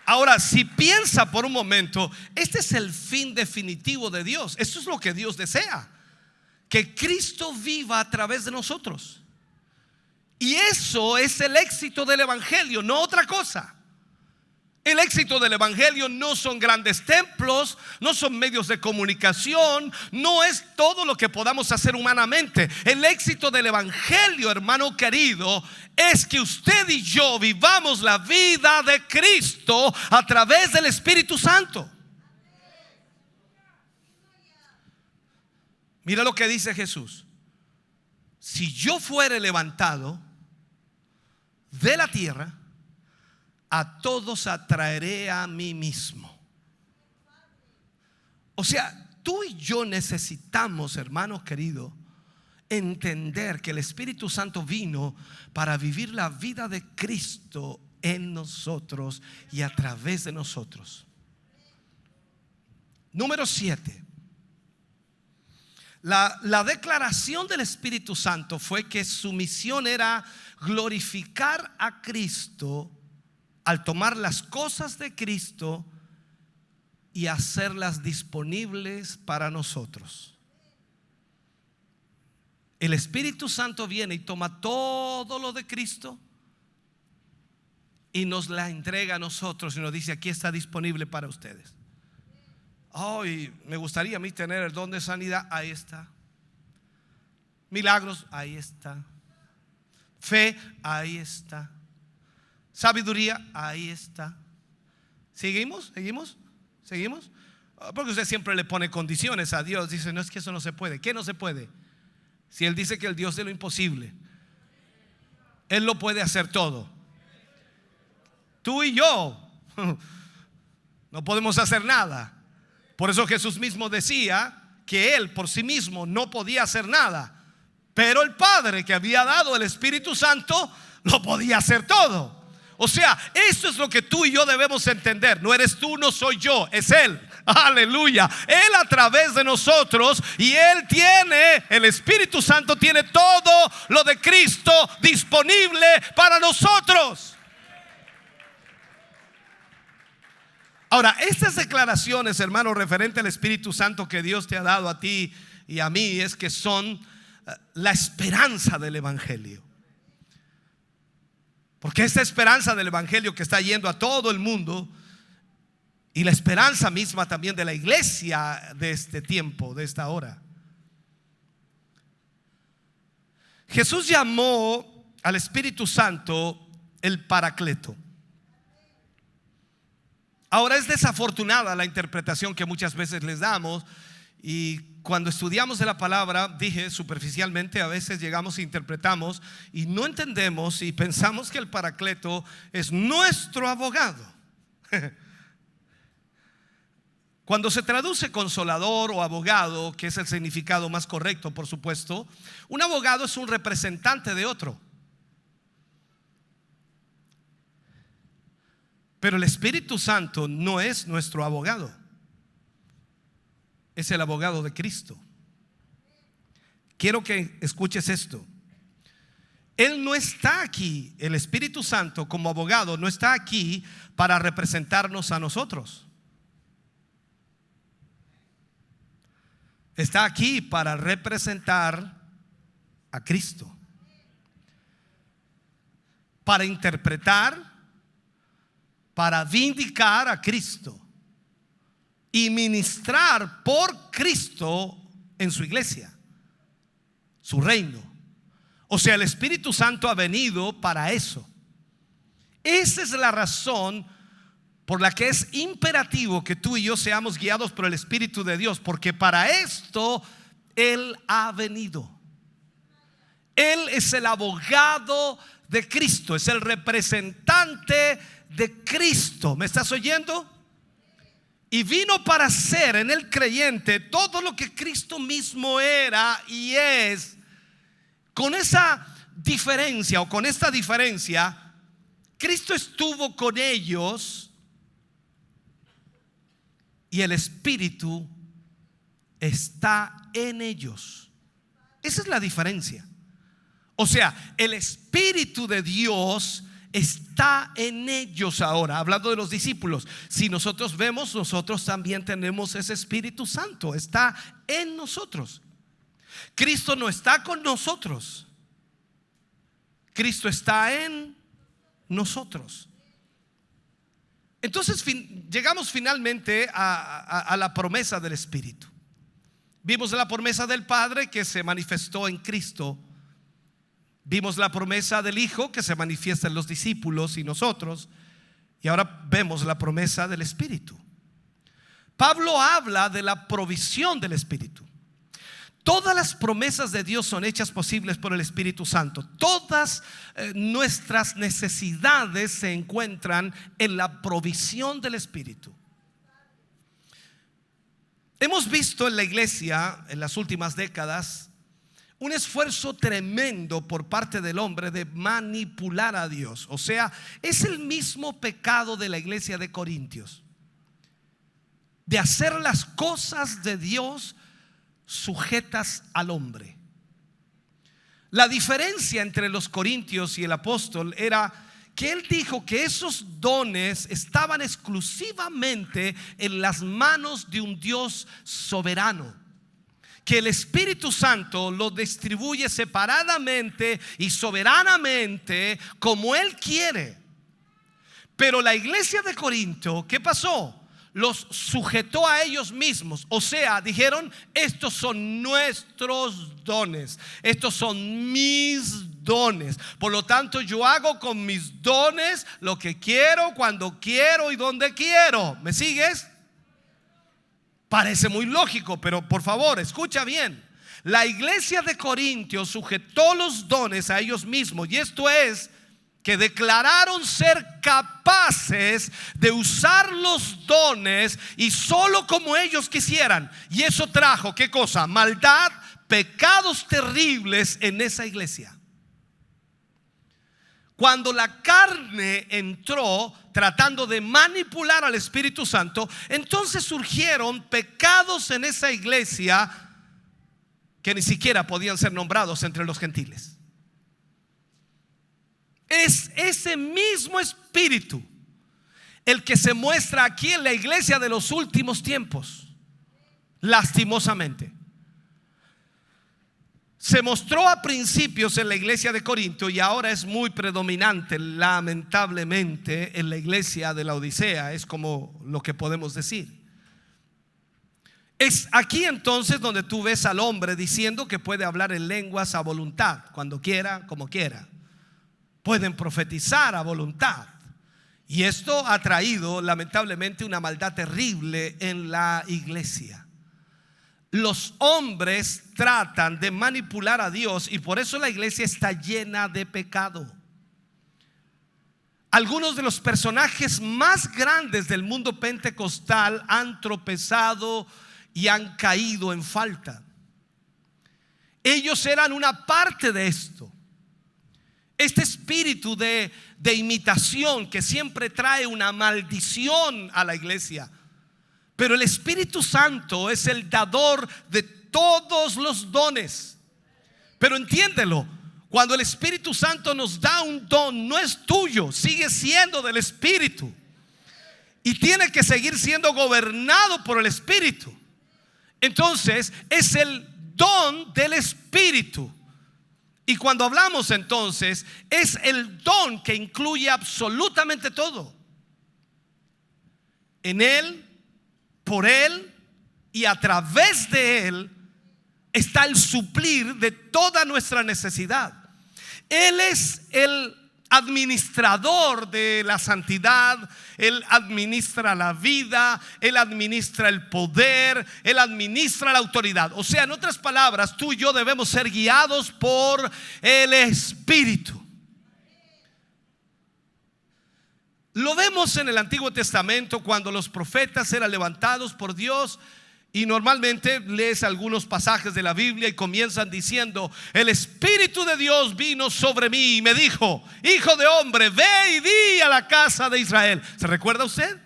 Ahora, si piensa por un momento, este es el fin definitivo de Dios. Esto es lo que Dios desea, que Cristo viva a través de nosotros. Y eso es el éxito del evangelio, no otra cosa. El éxito del evangelio no son grandes templos, no son medios de comunicación, no es todo lo que podamos hacer humanamente. El éxito del evangelio, hermano querido, es que usted y yo vivamos la vida de Cristo a través del Espíritu Santo. Mira lo que dice Jesús: si yo fuere levantado de la tierra, a todos atraeré a mí mismo. O sea, tú y yo necesitamos, hermano querido, entender que el Espíritu Santo vino para vivir la vida de Cristo en nosotros y a través de nosotros. Número 7. La declaración del Espíritu Santo fue que su misión era glorificar a Cristo al tomar las cosas de Cristo y hacerlas disponibles para nosotros. El Espíritu Santo viene y toma todo lo de Cristo y nos la entrega a nosotros y nos dice: aquí está disponible para ustedes. Y me gustaría a mí tener el don de sanidad. Ahí está. Milagros, ahí está. Fe, ahí está. Sabiduría, ahí está. ¿Seguimos? Porque usted siempre le pone condiciones a Dios. Dice: no, es que eso no se puede. ¿Qué no se puede? Si Él dice que el Dios de lo imposible, Él lo puede hacer todo. Tú y yo no podemos hacer nada. Por eso Jesús mismo decía que Él por sí mismo no podía hacer nada, pero el Padre que había dado el Espíritu Santo lo podía hacer todo. O sea, esto es lo que tú y yo debemos entender. No eres tú, no soy yo, es Él. Aleluya. Él a través de nosotros, y Él tiene, el Espíritu Santo tiene todo lo de Cristo disponible para nosotros. Ahora, estas declaraciones, hermano, referente al Espíritu Santo que Dios te ha dado a ti y a mí, es que son la esperanza del evangelio. Porque esta esperanza del evangelio que está yendo a todo el mundo, y la esperanza misma también de la iglesia de este tiempo, de esta hora. Jesús llamó al Espíritu Santo el Paracleto. Ahora, es desafortunada la interpretación que muchas veces les damos, y cuando estudiamos de la palabra, dije superficialmente, a veces llegamos e interpretamos y no entendemos y pensamos que el Paracleto es nuestro abogado. Cuando se traduce consolador o abogado, que es el significado más correcto, por supuesto, un abogado es un representante de otro. Pero el Espíritu Santo no es nuestro abogado, es el abogado de Cristo. Quiero que escuches esto. Él no está aquí, el Espíritu Santo como abogado no está aquí para representarnos a nosotros. Está aquí para representar a Cristo, para interpretar, para vindicar a Cristo y ministrar por Cristo en su iglesia, su reino. O sea, el Espíritu Santo ha venido para eso. Esa es la razón por la que es imperativo que tú y yo seamos guiados por el Espíritu de Dios, porque para esto Él ha venido. Él es el abogado de Cristo, es el representante de Cristo. ¿Me estás oyendo? Y vino para hacer en el creyente todo lo que Cristo mismo era y es. Con esa diferencia, o con esta diferencia, Cristo estuvo con ellos y el Espíritu está en ellos. Esa es la diferencia. O sea, el Espíritu de Dios está en ellos ahora. Hablando de los discípulos, si nosotros vemos, nosotros también tenemos ese Espíritu Santo, está en nosotros. Cristo no está con nosotros, Cristo está en nosotros. Entonces llegamos finalmente a la promesa del Espíritu. Vimos la promesa del Padre que se manifestó en Cristo. Vimos la promesa del Hijo que se manifiesta en los discípulos y nosotros. Y ahora vemos la promesa del Espíritu. Pablo habla de la provisión del Espíritu. Todas las promesas de Dios son hechas posibles por el Espíritu Santo. Todas nuestras necesidades se encuentran en la provisión del Espíritu. Hemos visto en la iglesia en las últimas décadas un esfuerzo tremendo por parte del hombre de manipular a Dios. O sea, es el mismo pecado de la iglesia de Corintios, de hacer las cosas de Dios sujetas al hombre. La diferencia entre los corintios y el apóstol era que él dijo que esos dones estaban exclusivamente en las manos de un Dios soberano, que el Espíritu Santo lo distribuye separadamente y soberanamente como Él quiere. Pero la iglesia de Corinto, ¿qué pasó? Los sujetó a ellos mismos. O sea, dijeron: estos son nuestros dones, estos son mis dones. Por lo tanto, yo hago con mis dones lo que quiero, cuando quiero y donde quiero. ¿Me sigues? Parece muy lógico, pero por favor, escucha bien. La iglesia de Corintios sujetó los dones a ellos mismos, y esto es que declararon ser capaces de usar los dones y solo como ellos quisieran. Y eso trajo, ¿qué cosa? Maldad, pecados terribles en esa iglesia. Cuando la carne entró tratando de manipular al Espíritu Santo, entonces surgieron pecados en esa iglesia que ni siquiera podían ser nombrados entre los gentiles. Es ese mismo espíritu el que se muestra aquí en la iglesia de los últimos tiempos. Lastimosamente se mostró a principios en la iglesia de Corinto y ahora es muy predominante, lamentablemente, en la iglesia de la Odisea. Es como lo que podemos decir. Es aquí entonces donde tú ves al hombre diciendo que puede hablar en lenguas a voluntad, cuando quiera, como quiera. Pueden profetizar a voluntad. Y esto ha traído lamentablemente una maldad terrible en la iglesia. Los hombres tratan de manipular a Dios y por eso la iglesia está llena de pecado. Algunos de los personajes más grandes del mundo pentecostal han tropezado y han caído en falta. Ellos eran una parte de esto. Este espíritu de imitación que siempre trae una maldición a la iglesia. Pero el Espíritu Santo es el dador de todos los dones. Pero entiéndelo, Cuando el Espíritu Santo nos da un don, no es tuyo, sigue siendo del Espíritu. Y tiene que seguir siendo gobernado por el Espíritu. Entonces es el don del Espíritu. Y cuando hablamos entonces, es el don que incluye absolutamente todo. En Él, por Él y a través de Él está el suplir de toda nuestra necesidad. Él es el administrador de la santidad. Él administra la vida, Él administra el poder, Él administra la autoridad. O sea, en otras palabras, tú y yo debemos ser guiados por el Espíritu. Lo vemos en el Antiguo Testamento cuando los profetas eran levantados por Dios. Y normalmente lees algunos pasajes de la Biblia y comienzan diciendo: el Espíritu de Dios vino sobre mí y me dijo: hijo de hombre, ve y di a la casa de Israel. ¿Se recuerda usted?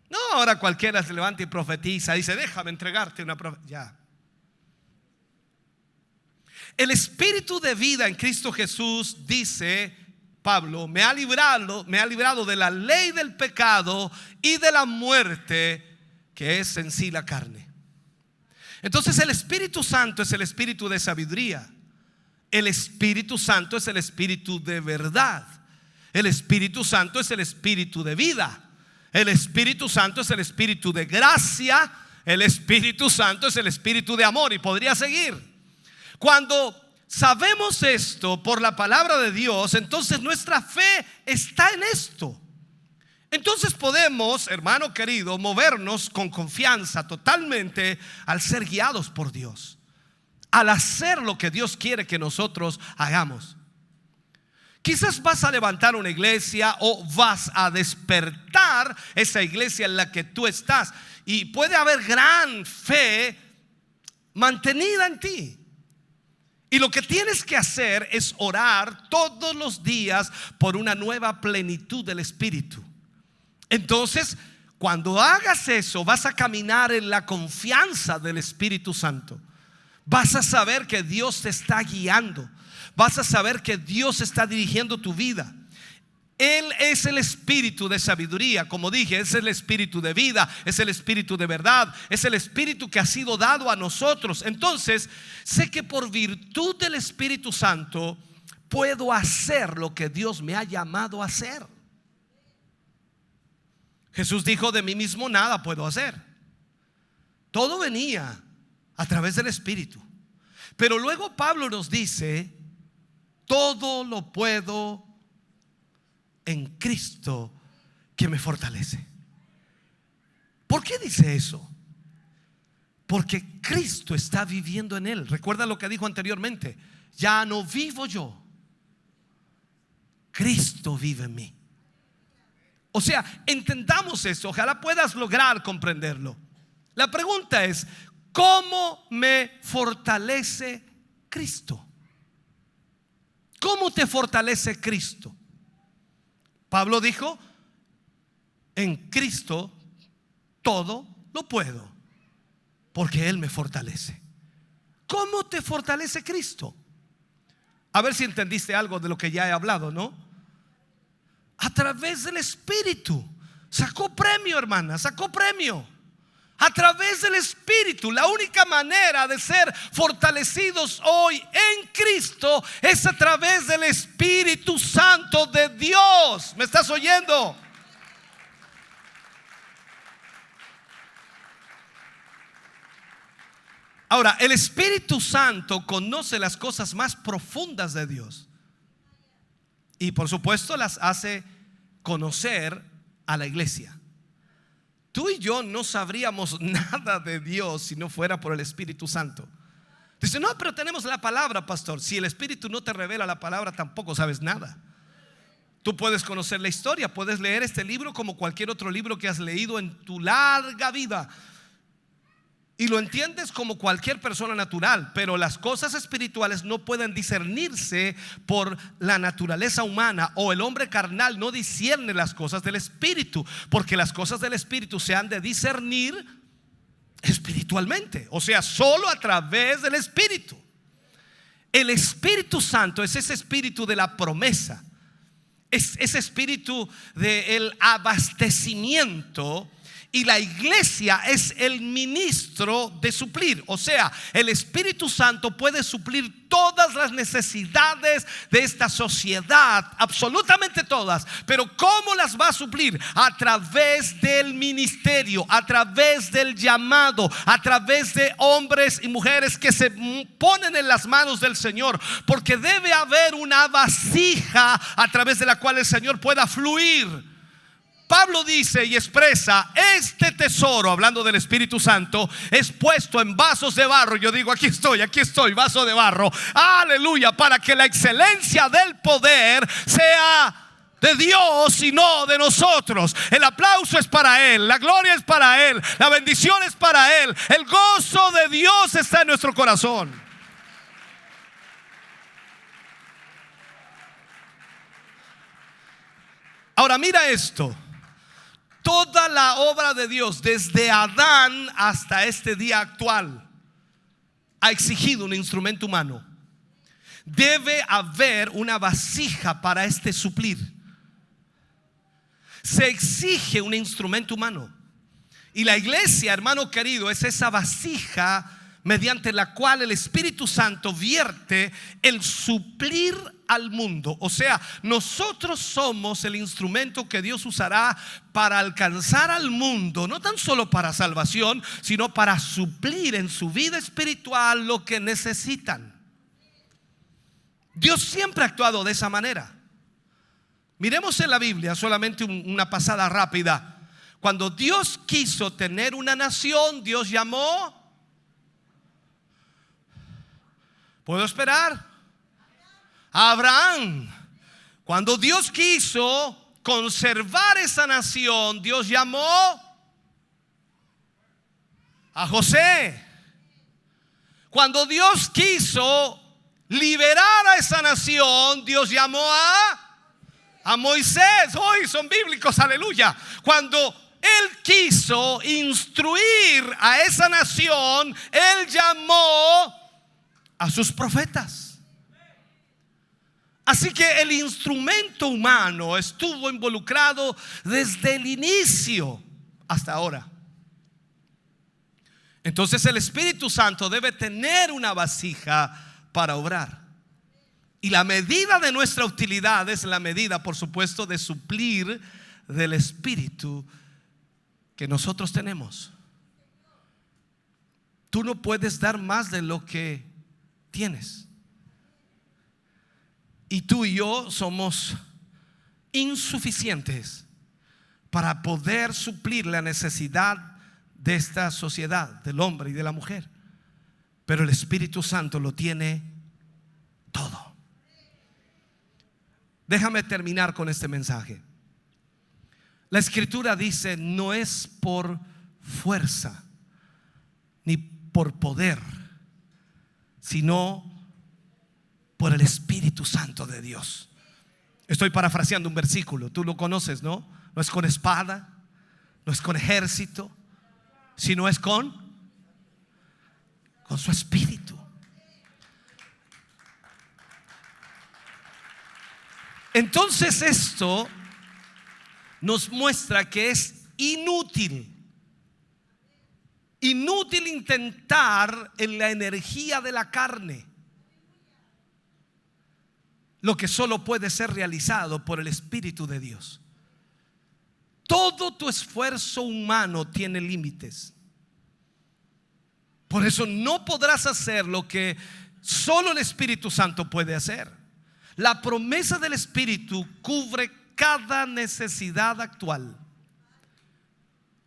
No, ahora cualquiera se levanta y profetiza, dice: déjame entregarte una profecía. Ya. El Espíritu de vida en Cristo Jesús, dice Pablo, me ha librado de la ley del pecado y de la muerte, que es en sí la carne. Entonces el Espíritu Santo es el espíritu de sabiduría. El Espíritu Santo es el espíritu de verdad. El Espíritu Santo es el espíritu de vida. El Espíritu Santo es el espíritu de gracia. El Espíritu Santo es el espíritu de amor. Y podría seguir. Cuando sabemos esto por la palabra de Dios, entonces nuestra fe está en esto. Entonces podemos, hermano querido, movernos con confianza totalmente al ser guiados por Dios, al hacer lo que Dios quiere que nosotros hagamos. Quizás vas a levantar una iglesia o vas a despertar esa iglesia en la que tú estás, y puede haber gran fe mantenida en ti. Y lo que tienes que hacer es orar todos los días por una nueva plenitud del Espíritu. Entonces, cuando hagas eso, vas a caminar en la confianza del Espíritu Santo. Vas a saber que Dios te está guiando. Vas a saber que Dios está dirigiendo tu vida. Él es el espíritu de sabiduría, como dije, es el espíritu de vida, es el espíritu de verdad, es el espíritu que ha sido dado a nosotros. Entonces, sé que por virtud del Espíritu Santo puedo hacer lo que Dios me ha llamado a hacer. Jesús dijo: de mí mismo nada puedo hacer. Todo venía a través del Espíritu. Pero luego Pablo nos dice: todo lo puedo en Cristo que me fortalece. ¿Por qué dice eso? Porque Cristo está viviendo en él. Recuerda lo que dijo anteriormente: ya no vivo yo, Cristo vive en mí. O sea, entendamos eso. Ojalá puedas lograr comprenderlo. La pregunta es: ¿cómo me fortalece Cristo? ¿Cómo te fortalece Cristo? Pablo dijo: en Cristo todo lo puedo, porque Él me fortalece. ¿Cómo te fortalece Cristo? A ver si entendiste algo de lo que ya he hablado, ¿no? A través del Espíritu. Sacó premio, hermana, sacó premio. A través del Espíritu. La única manera de ser fortalecidos hoy en Cristo es a través del Espíritu Santo de Dios. ¿Me estás oyendo? Ahora, el Espíritu Santo conoce las cosas más profundas de Dios. Y por supuesto las hace conocer a la iglesia. Tú y yo no sabríamos nada de Dios si no fuera por el Espíritu Santo. Dice: no, pero tenemos la palabra, pastor. Si el Espíritu no te revela la palabra, tampoco sabes nada. Tú puedes conocer la historia, puedes leer este libro como cualquier otro libro que has leído en tu larga vida, y lo entiendes como cualquier persona natural. Pero las cosas espirituales no pueden discernirse por la naturaleza humana, o el hombre carnal no discierne las cosas del Espíritu, porque las cosas del Espíritu se han de discernir espiritualmente, o sea, solo a través del Espíritu. el Espíritu Santo es ese espíritu de la promesa, es ese espíritu del abastecimiento. Y la iglesia es el ministro de suplir. O sea, el Espíritu Santo puede suplir todas las necesidades de esta sociedad, absolutamente todas. Pero ¿cómo las va a suplir? A través del ministerio, a través del llamado, a través de hombres y mujeres que se ponen en las manos del Señor. Porque debe haber una vasija a través de la cual el Señor pueda fluir. Pablo dice y expresa: este tesoro, hablando del Espíritu Santo, es puesto en vasos de barro. Yo digo, aquí estoy, vaso de barro. Aleluya, para que la excelencia del poder sea de Dios y no de nosotros. El aplauso es para Él, la gloria es para Él, la bendición es para Él. El gozo de Dios está en nuestro corazón. Ahora mira esto. Toda la obra de Dios, desde Adán hasta este día actual, ha exigido un instrumento humano. Debe haber una vasija para este suplir. Se exige un instrumento humano. Y la iglesia, hermano querido, es esa vasija mediante la cual el Espíritu Santo vierte el suplir al mundo. O sea, nosotros somos el instrumento que Dios usará para alcanzar al mundo, no tan solo para salvación, sino para suplir en su vida espiritual lo que necesitan. Dios siempre ha actuado de esa manera. Miremos en la Biblia solamente una pasada rápida. Cuando Dios quiso tener una nación, Dios llamó. ¿Puedo esperar? A Abraham. Cuando Dios quiso conservar esa nación, Dios llamó a José. Cuando Dios quiso liberar a esa nación, Dios llamó a Moisés. Hoy son bíblicos, aleluya. Cuando Él quiso instruir a esa nación, Él llamó a sus profetas. Así que el instrumento humano estuvo involucrado desde el inicio hasta ahora. Entonces el Espíritu Santo debe tener una vasija para obrar. Y la medida de nuestra utilidad es la medida, por supuesto, de suplir del Espíritu que nosotros tenemos. Tú no puedes dar más de lo que tienes. Y tú y yo somos insuficientes para poder suplir la necesidad de esta sociedad, del hombre y de la mujer. Pero el Espíritu Santo lo tiene todo. Déjame terminar con este mensaje. La Escritura dice: no es por fuerza ni por poder, sino por el Espíritu Santo de Dios. Estoy parafraseando un versículo, tú lo conoces, ¿no? No es con espada, no es con ejército, sino es con su Espíritu. Entonces esto nos muestra que es inútil intentar en la energía de la carne lo que solo puede ser realizado por el Espíritu de Dios. Todo tu esfuerzo humano tiene límites. Por eso no podrás hacer lo que solo el Espíritu Santo puede hacer. La promesa del Espíritu cubre cada necesidad actual.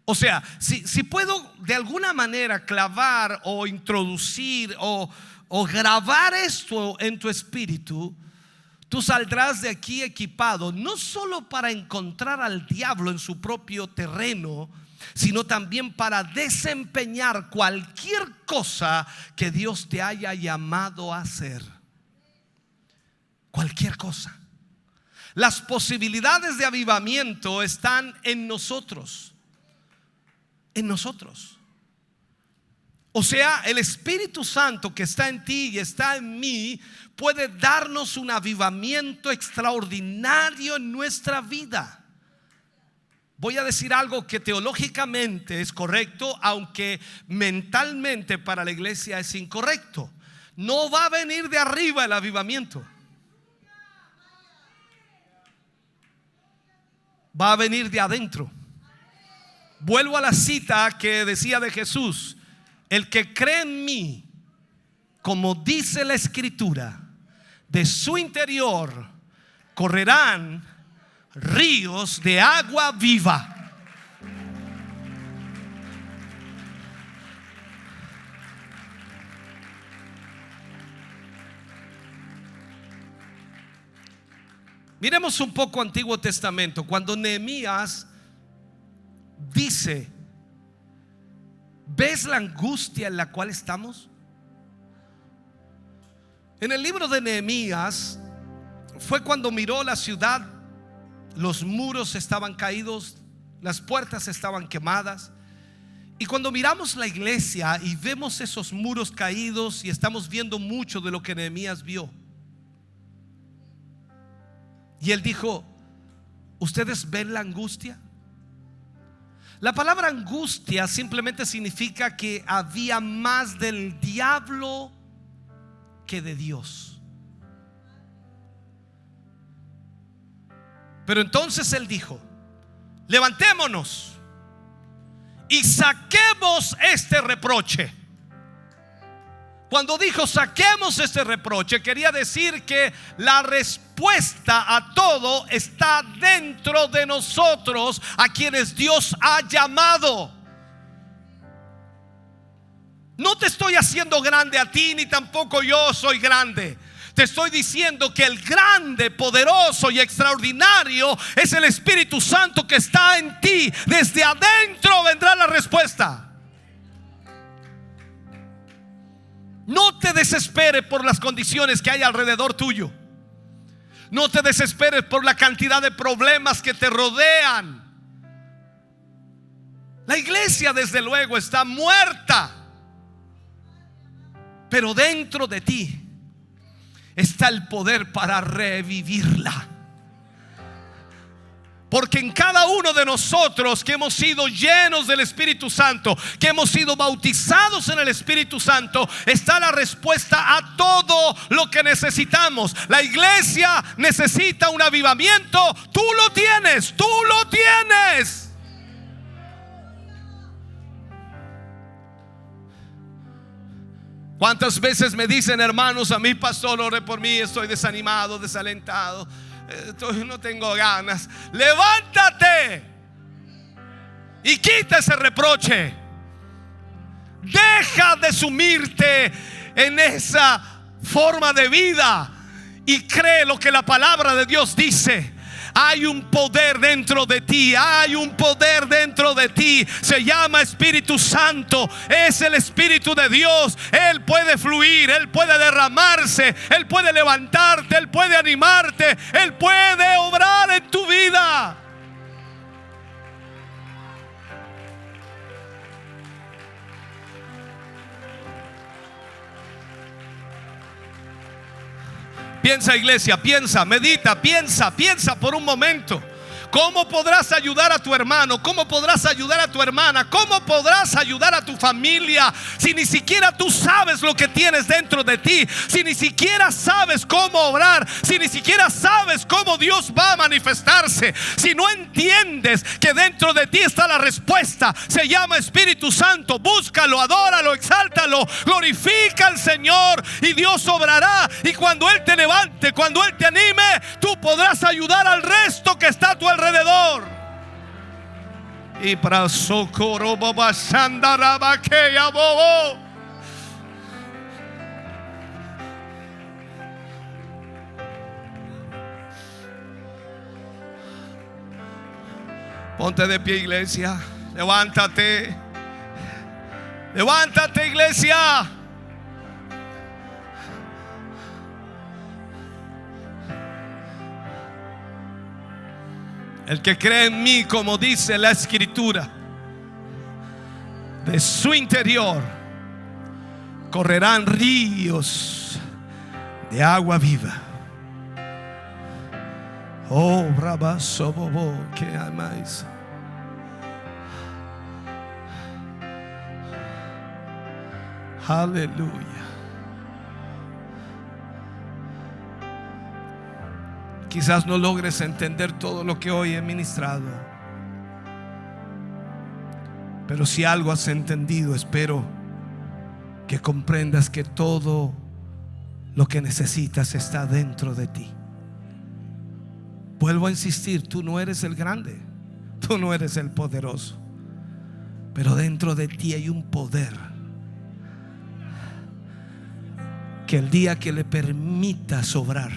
O sea, si puedo de alguna manera clavar o introducir o grabar esto en tu espíritu, tú saldrás de aquí equipado no solo para encontrar al diablo en su propio terreno, sino también para desempeñar cualquier cosa que Dios te haya llamado a hacer. Cualquier cosa. Las posibilidades de avivamiento están en nosotros. En nosotros. O sea, el Espíritu Santo que está en ti y está en mí puede darnos un avivamiento extraordinario en nuestra vida. Voy a decir algo que teológicamente es correcto, aunque mentalmente para la iglesia es incorrecto. No va a venir de arriba el avivamiento. Va a venir de adentro. Vuelvo a la cita que decía de Jesús: el que cree en mí, como dice la Escritura, de su interior correrán ríos de agua viva. Miremos un poco Antiguo Testamento. Cuando Nehemías dice: ¿ves la angustia en la cual estamos? En el libro de Nehemías fue cuando miró la ciudad. Los muros estaban caídos, las puertas estaban quemadas. Y cuando miramos la iglesia y vemos esos muros caídos, y estamos viendo mucho de lo que Nehemías vio, y él dijo: ¿ustedes ven la angustia? La palabra angustia simplemente significa que había más del diablo que de Dios. Pero entonces él dijo: levantémonos y saquemos este reproche. Cuando dijo saquemos este reproche, quería decir que la respuesta a todo está dentro de nosotros, a quienes Dios ha llamado. No te estoy haciendo grande a ti, ni tampoco yo soy grande. Te estoy diciendo que el grande, poderoso y extraordinario es el Espíritu Santo que está en ti. Desde adentro vendrá la respuesta. No te desesperes por las condiciones que hay alrededor tuyo. No te desesperes por la cantidad de problemas que te rodean. La iglesia desde luego está muerta, pero dentro de ti está el poder para revivirla. Porque en cada uno de nosotros que hemos sido llenos del Espíritu Santo, que hemos sido bautizados en el Espíritu Santo, está la respuesta a todo lo que necesitamos. La iglesia necesita un avivamiento. Tú lo tienes, tú lo tienes. ¿Cuántas veces me dicen hermanos a mí: pastor, ore por mí, estoy desanimado, desalentado, no tengo ganas? Levántate y quita ese reproche. Deja de sumirte en esa forma de vida y cree lo que la palabra de Dios dice. Hay un poder dentro de ti, hay un poder dentro de ti. Se llama Espíritu Santo, es el Espíritu de Dios. Él puede fluir, Él puede derramarse, Él puede levantarte, Él puede animarte, Él puede obrar en tu vida. Piensa, iglesia, piensa, medita, piensa por un momento. ¿Cómo podrás ayudar a tu hermano? ¿Cómo podrás ayudar a tu hermana? ¿Cómo podrás ayudar a tu familia si ni siquiera tú sabes lo que tienes dentro de ti? Si ni siquiera sabes cómo obrar, si ni siquiera sabes cómo Dios va a manifestarse, si no entiendes que dentro de ti está la respuesta. Se llama Espíritu Santo. Búscalo, adóralo, exáltalo, glorifica al Señor y Dios obrará. Y cuando Él te levante, cuando Él te anime, tú podrás ayudar al resto que está a tu alrededor. Y para socorro boba sandaraba que ya bobo. Ponte de pie, iglesia. Levántate. Levántate, iglesia. El que cree en mí, como dice la Escritura, de su interior correrán ríos de agua viva. Oh, brabasobobo, que amáis. Aleluya. Quizás no logres entender todo lo que hoy he ministrado, pero si algo has entendido, espero que comprendas que todo lo que necesitas está dentro de ti. Vuelvo a insistir, tú no eres el grande, tú no eres el poderoso, pero dentro de ti hay un poder que el día que le permitas obrar,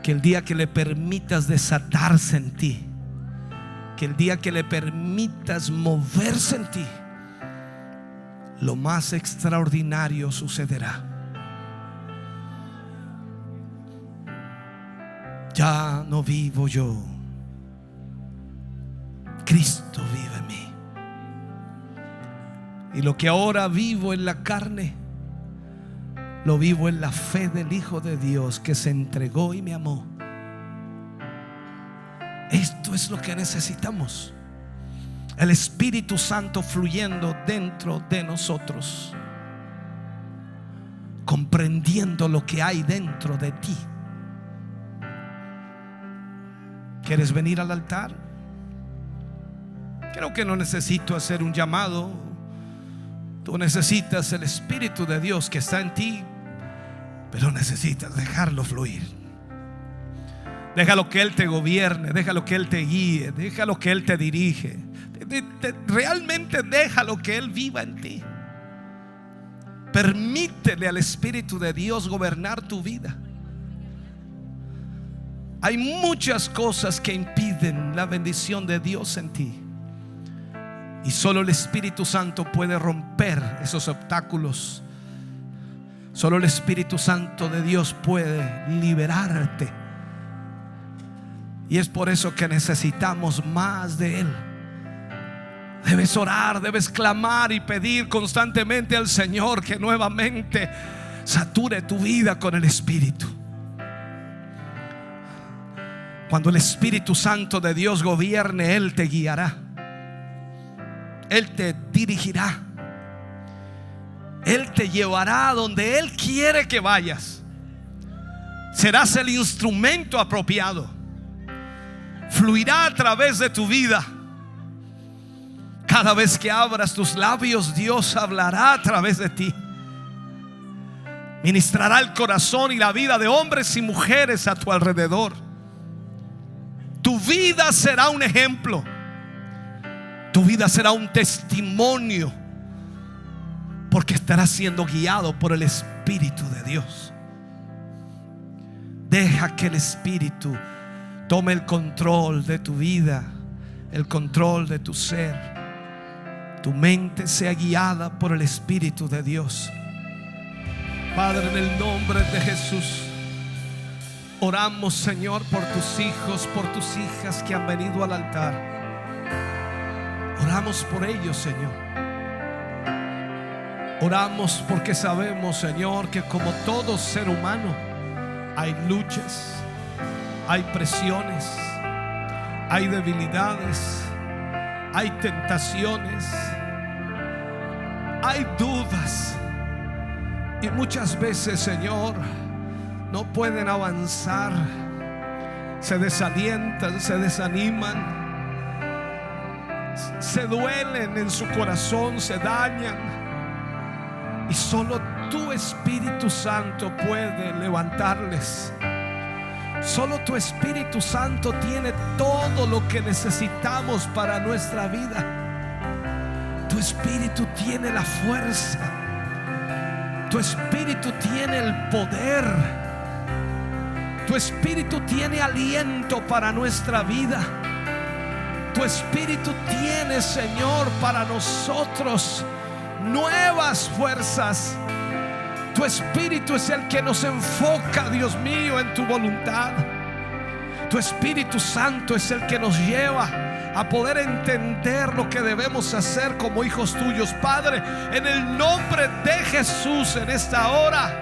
que el día que le permitas desatarse en ti, que el día que le permitas moverse en ti, lo más extraordinario sucederá. Ya no vivo yo, Cristo vive en mí. Y lo que ahora vivo en la carne, lo vivo en la fe del Hijo de Dios que se entregó y me amó. Esto es lo que necesitamos: el Espíritu Santo fluyendo dentro de nosotros, comprendiendo lo que hay dentro de ti. ¿Quieres venir al altar? Creo que no necesito hacer un llamado. Tú necesitas el Espíritu de Dios que está en ti, pero necesitas dejarlo fluir. Déjalo que Él te gobierne, déjalo que Él te guíe, déjalo que Él te dirige. Realmente déjalo que Él viva en ti. Permítele al Espíritu de Dios gobernar tu vida. Hay muchas cosas que impiden la bendición de Dios en ti, y solo el Espíritu Santo puede romper esos obstáculos. Solo el Espíritu Santo de Dios puede liberarte. Y es por eso que necesitamos más de Él. Debes orar, debes clamar y pedir constantemente al Señor que nuevamente sature tu vida con el Espíritu. Cuando el Espíritu Santo de Dios gobierne, Él te guiará, Él te dirigirá, Él te llevará a donde Él quiere que vayas. Serás el instrumento apropiado. Fluirá a través de tu vida. Cada vez que abras tus labios, Dios hablará a través de ti. Ministrará el corazón y la vida de hombres y mujeres a tu alrededor. Tu vida será un ejemplo. Tu vida será un testimonio, porque estarás siendo guiado por el Espíritu de Dios. Deja que el Espíritu tome el control de tu vida, el control de tu ser. Tu mente sea guiada por el Espíritu de Dios. Padre, en el nombre de Jesús, oramos, Señor, por tus hijos, por tus hijas que han venido al altar. Oramos por ellos, Señor. Oramos porque sabemos, Señor, que como todo ser humano hay luchas, hay presiones, hay debilidades, hay tentaciones, hay dudas. Y muchas veces, Señor, no pueden avanzar, se desalientan, se desaniman, se duelen en su corazón, se dañan. Y solo tu Espíritu Santo puede levantarles. Solo tu Espíritu Santo tiene todo lo que necesitamos para nuestra vida. Tu Espíritu tiene la fuerza. Tu Espíritu tiene el poder. Tu Espíritu tiene aliento para nuestra vida. Tu Espíritu tiene, Señor, para nosotros nuevas fuerzas. Tu Espíritu es el que nos enfoca, Dios mío, en tu voluntad. Tu Espíritu Santo es el que nos lleva a poder entender lo que debemos hacer como hijos tuyos. Padre, en el nombre de Jesús, en esta hora,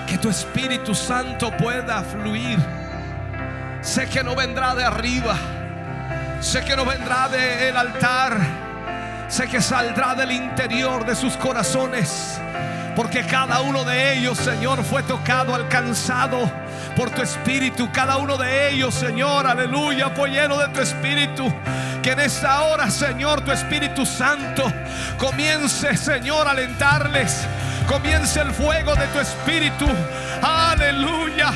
que tu Espíritu Santo pueda fluir. Sé que no vendrá de arriba, sé que no vendrá del altar, sé que saldrá del interior de sus corazones, porque cada uno de ellos, Señor, fue tocado, alcanzado por tu Espíritu. Cada uno de ellos, Señor, aleluya, fue lleno de tu Espíritu. Que en esta hora, Señor, tu Espíritu Santo comience, Señor, a alentarles. Comience el fuego de tu Espíritu, aleluya,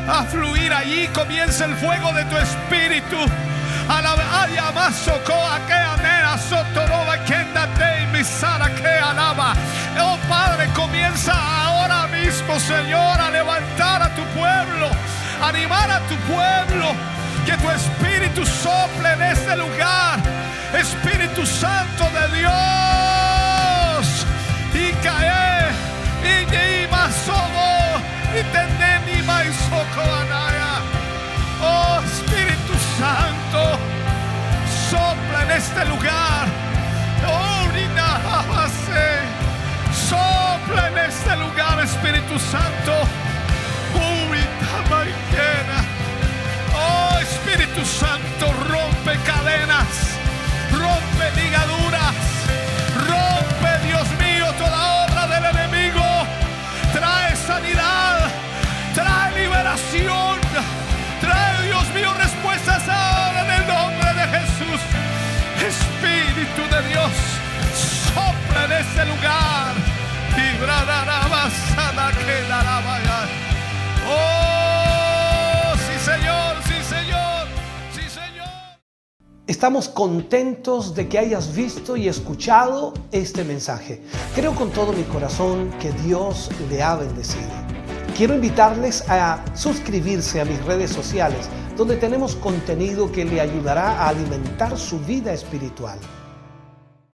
a fluir allí. Comience el fuego de tu Espíritu. Oh Padre, comienza ahora mismo, Señor, a levantar a tu pueblo, a animar a tu pueblo. Que tu Espíritu sople en este lugar, Espíritu Santo de Dios. Y cae, y más somos, y tenemos más socoanaya. Oh Espíritu Santo, sopla en este lugar. Oh, sopla en este lugar, Espíritu Santo. Oh Espíritu Santo, rompe cadenas, rompe ligaduras, rompe, Dios mío, toda obra del enemigo. Trae sanidad, trae liberación, trae, Dios mío, respuestas ahora en el nombre de Jesús. Espíritu de Dios, sopla en este lugar. Oh, sí Señor, sí Señor, sí Señor. Estamos contentos de que hayas visto y escuchado este mensaje. Creo con todo mi corazón que Dios le ha bendecido. Quiero invitarles a suscribirse a mis redes sociales, donde tenemos contenido que le ayudará a alimentar su vida espiritual.